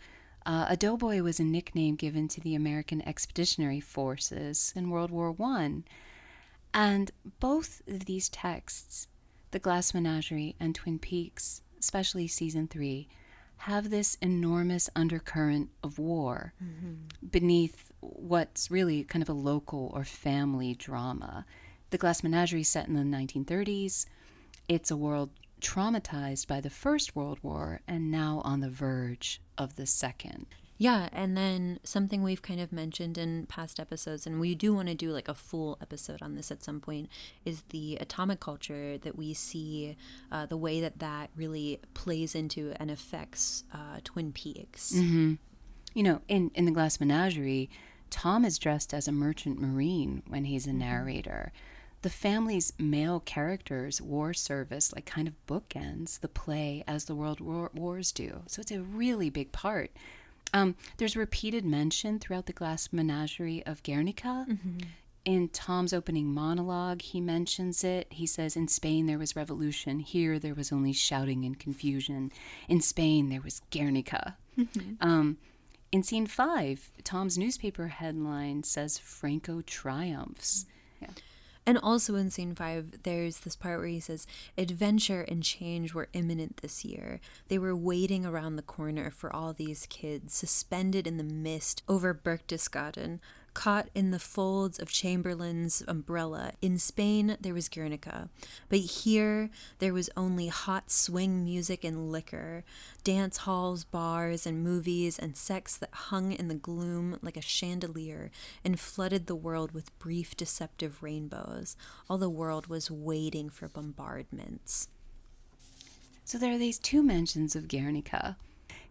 A doughboy was a nickname given to the American Expeditionary Forces in World War I. And both of these texts, The Glass Menagerie and Twin Peaks, especially season 3, have this enormous undercurrent of war beneath what's really kind of a local or family drama. The Glass Menagerie set in the 1930s. It's a world traumatized by the First World War and now on the verge of the Second. Yeah, and then something we've kind of mentioned in past episodes, and we do want to do like a full episode on this at some point, is the atomic culture that we see, the way that really plays into and affects Twin Peaks. Mm-hmm. You know, in the Glass Menagerie, Tom is dressed as a merchant marine when he's a narrator. The family's male characters war service like kind of bookends the play as the World Wars do. So it's a really big part. There's repeated mention throughout the Glass Menagerie of Guernica. In Tom's opening monologue, he mentions it. He says, in Spain there was revolution. Here there was only shouting and confusion. In Spain there was Guernica. In scene 5, Tom's newspaper headline says Franco triumphs. Yeah. And also in scene 5, there's this part where he says, adventure and change were imminent this year. They were waiting around the corner for all these kids, suspended in the mist over Berchtesgaden, caught in the folds of Chamberlain's umbrella. In Spain, there was Guernica. But here, there was only hot swing music and liquor, dance halls, bars, and movies, and sex that hung in the gloom like a chandelier and flooded the world with brief, deceptive rainbows. All the world was waiting for bombardments. So there are these two mentions of Guernica.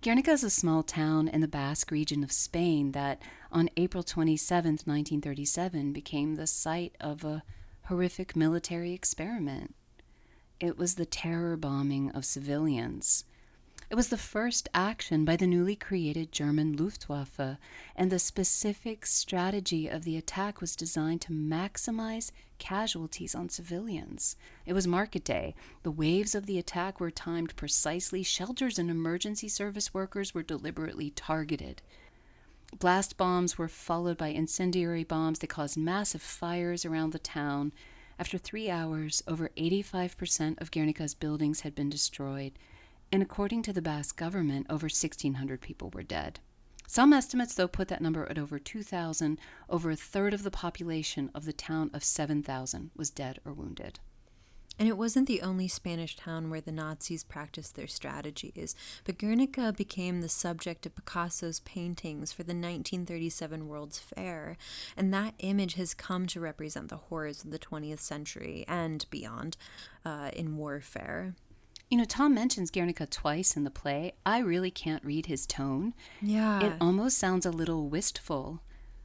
Guernica is a small town in the Basque region of Spain that, on April 27, 1937, became the site of a horrific military experiment. It was the terror bombing of civilians. It was the first action by the newly created German Luftwaffe, and the specific strategy of the attack was designed to maximize casualties on civilians. It was market day. The waves of the attack were timed precisely. Shelters and emergency service workers were deliberately targeted. Blast bombs were followed by incendiary bombs that caused massive fires around the town. After 3 hours, over 85% of Guernica's buildings had been destroyed, and according to the Basque government, over 1,600 people were dead. Some estimates, though, put that number at over 2,000. Over a third of the population of the town of 7,000 was dead or wounded. And it wasn't the only Spanish town where the Nazis practiced their strategies, but Guernica became the subject of Picasso's paintings for the 1937 World's Fair, and that image has come to represent the horrors of the 20th century and beyond in warfare. You know, Tom mentions Guernica twice in the play. I really can't read his tone. Yeah. It almost sounds a little wistful.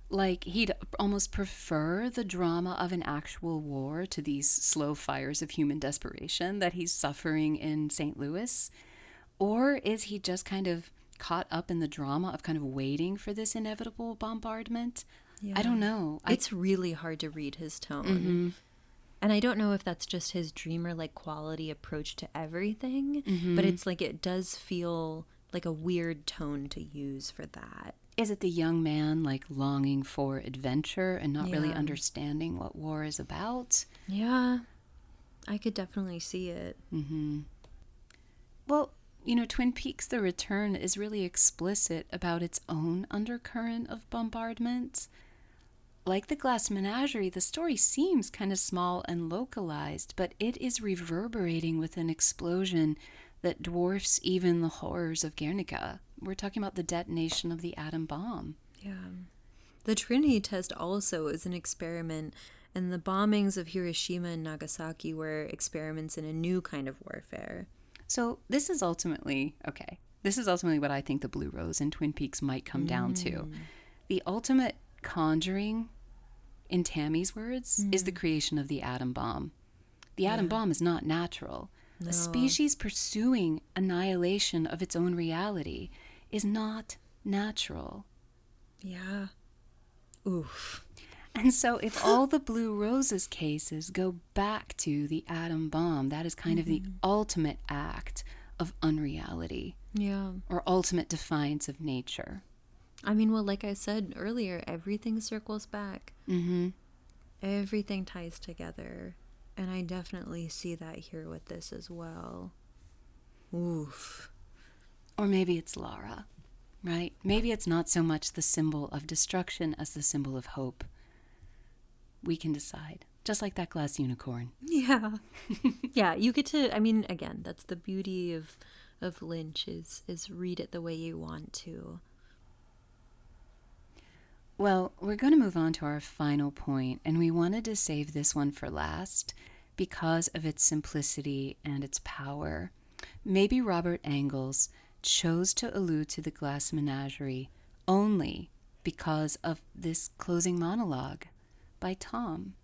Like he'd almost prefer the drama of an actual war to these slow fires of human desperation that he's suffering in St. Louis. Or is he just kind of caught up in the drama of kind of waiting for this inevitable bombardment? Yeah. I don't know. It's really hard to read his tone. And I don't know if that's just his dreamer-like quality approach to everything, but it's like it does feel like a weird tone to use for that. Is it the young man like longing for adventure and not really understanding what war is about? Yeah, I could definitely see it. Well, you know, Twin Peaks: The Return is really explicit about its own undercurrent of bombardment. Like the Glass Menagerie, the story seems kind of small and localized, but it is reverberating with an explosion that dwarfs even the horrors of Guernica. We're talking about the detonation of the atom bomb. Yeah. The Trinity test also is an experiment, and the bombings of Hiroshima and Nagasaki were experiments in a new kind of warfare. So this is ultimately what I think the Blue Rose in Twin Peaks might come down to. The ultimate conjuring, in Tammy's words, is the creation of the atom bomb. The atom bomb is not natural. No. A species pursuing annihilation of its own reality is not natural. Yeah. Oof. And so if all the Blue Roses cases go back to the atom bomb, that is kind of the ultimate act of unreality. Yeah. Or ultimate defiance of nature. I mean, well, like I said earlier, everything circles back. Everything ties together. And I definitely see that here with this as well. Oof. Or maybe it's Lara. right? Maybe it's not so much the symbol of destruction as the symbol of hope. We can decide. Just like that glass unicorn. Yeah. Yeah, you get to, I mean, again, that's the beauty of Lynch is read it the way you want to. Well, we're going to move on to our final point, and we wanted to save this one for last because of its simplicity and its power. Maybe Robert Engels chose to allude to the Glass Menagerie only because of this closing monologue by Tom.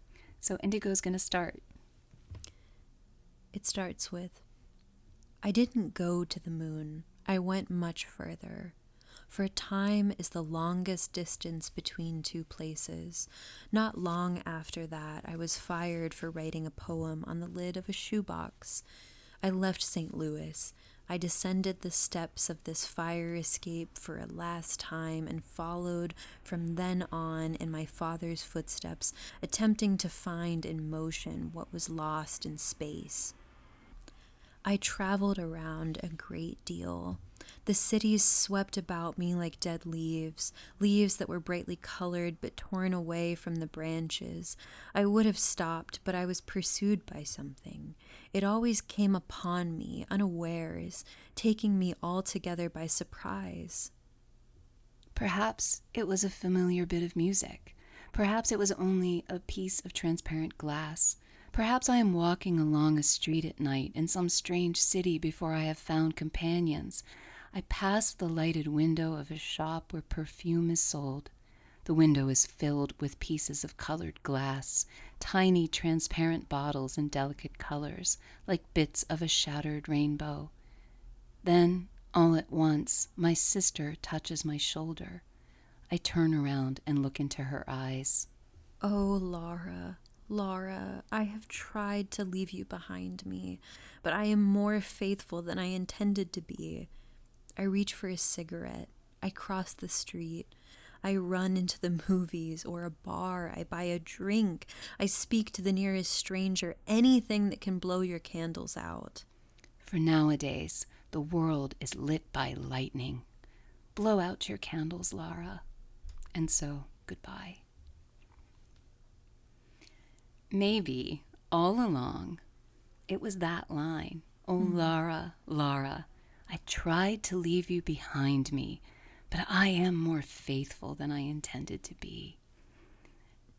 So Indigo's going to start. It starts with, I didn't go to the moon. I went much further. For time is the longest distance between two places. Not long after that, I was fired for writing a poem on the lid of a shoebox. I left St. Louis. I descended the steps of this fire escape for a last time and followed from then on in my father's footsteps, attempting to find in motion what was lost in space. I traveled around a great deal. The cities swept about me like dead leaves, leaves that were brightly colored but torn away from the branches. I would have stopped, but I was pursued by something. It always came upon me, unawares, taking me altogether by surprise. Perhaps it was a familiar bit of music. Perhaps it was only a piece of transparent glass. Perhaps I am walking along a street at night in some strange city before I have found companions. I pass the lighted window of a shop where perfume is sold. The window is filled with pieces of colored glass, tiny transparent bottles in delicate colors, like bits of a shattered rainbow. Then, all at once, my sister touches my shoulder. I turn around and look into her eyes. Oh, Laura, Laura, I have tried to leave you behind me, but I am more faithful than I intended to be. I reach for a cigarette. I cross the street. I run into the movies or a bar. I buy a drink. I speak to the nearest stranger, anything that can blow your candles out. For nowadays, the world is lit by lightning. Blow out your candles, Lara. And so, goodbye. Maybe, all along, it was that line. Oh, Lara, Lara, I tried to leave you behind me, but I am more faithful than I intended to be.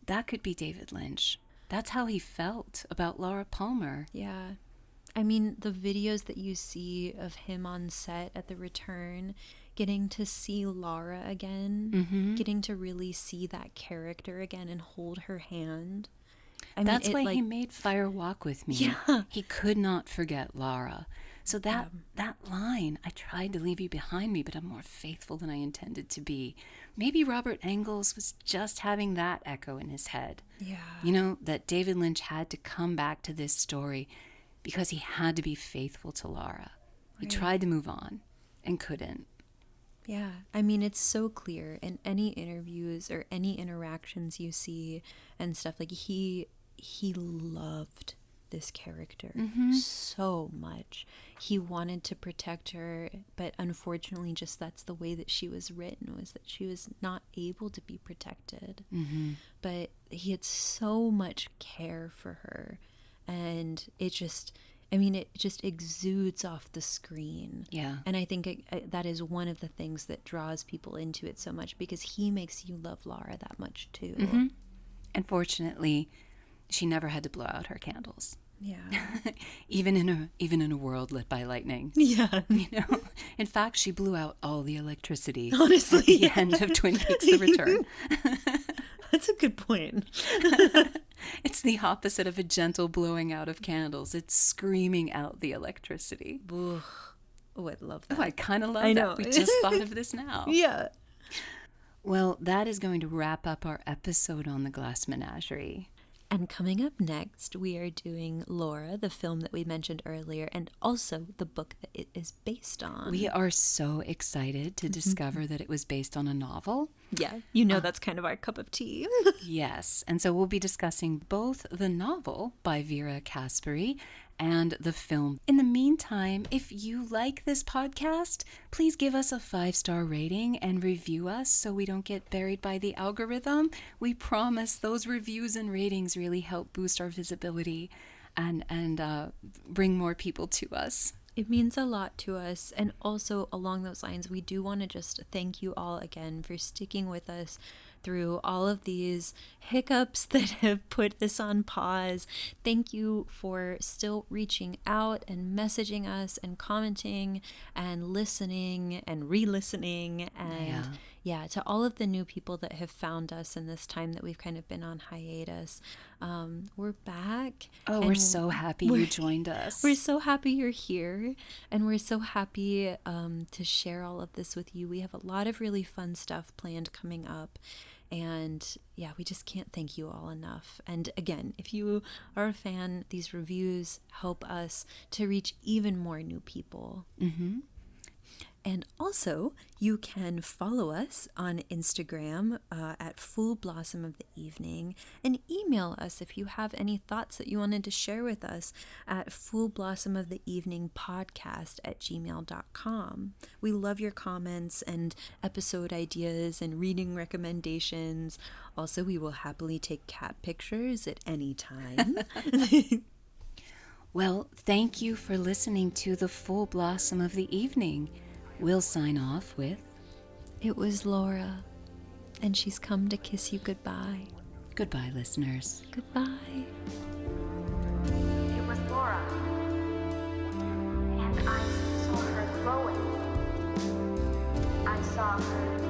That could be David Lynch. That's how he felt about Laura Palmer. Yeah. I mean, the videos that you see of him on set at the return, getting to see Laura again, getting to really see that character again and hold her hand. I mean, that's why he made Fire Walk with Me. Yeah. He could not forget Lara. So that line, I tried to leave you behind me, but I'm more faithful than I intended to be. Maybe Robert Engels was just having that echo in his head. Yeah. You know, that David Lynch had to come back to this story because he had to be faithful to Lara. He tried to move on and couldn't. Yeah, I mean, it's so clear in any interviews or any interactions you see and stuff. Like, he loved this character so much. He wanted to protect her, but unfortunately, just that's the way that she was written, was that she was not able to be protected. But he had so much care for her, and it just exudes off the screen. Yeah. And I think that is one of the things that draws people into it so much, because he makes you love Laura that much too. And fortunately, she never had to blow out her candles. Yeah. even in a world lit by lightning. Yeah. You know? In fact, she blew out all the electricity. Honestly, at the end of Twin Peaks: The Return. That's a good point. It's the opposite of a gentle blowing out of candles. It's screaming out the electricity. Oh, I love that. Oh, I kind of love I that. know. We just thought of this now. Yeah. Well, that is going to wrap up our episode on the Glass Menagerie. And coming up next, we are doing Laura, the film that we mentioned earlier, and also the book that it is based on. We are so excited to discover that it was based on a novel. Yeah, you know that's kind of our cup of tea. Yes, and so we'll be discussing both the novel by Vera Caspary and the film. In the meantime, if you like this podcast, please give us a 5-star rating and review us so we don't get buried by the algorithm. We promise those reviews and ratings really help boost our visibility and bring more people to us. It means a lot to us. And also along those lines, we do want to just thank you all again for sticking with us through all of these hiccups that have put this on pause. Thank you for still reaching out and messaging us and commenting and listening and re-listening. And yeah, to all of the new people that have found us in this time that we've kind of been on hiatus. We're back. Oh, we're so happy you joined us. We're so happy you're here, and we're so happy to share all of this with you. We have a lot of really fun stuff planned coming up, and yeah, we just can't thank you all enough. And again, if you are a fan, these reviews help us to reach even more new people. Mm-hmm. And also, you can follow us on Instagram at Full Blossom of the Evening, and email us if you have any thoughts that you wanted to share with us at fullblossomoftheeveningpodcast@gmail.com. We love your comments and episode ideas and reading recommendations. Also, we will happily take cat pictures at any time. Well, thank you for listening to the Full Blossom of the Evening. We'll sign off with... It was Laura, and she's come to kiss you goodbye. Goodbye, listeners. Goodbye. It was Laura, and I saw her glowing. I saw her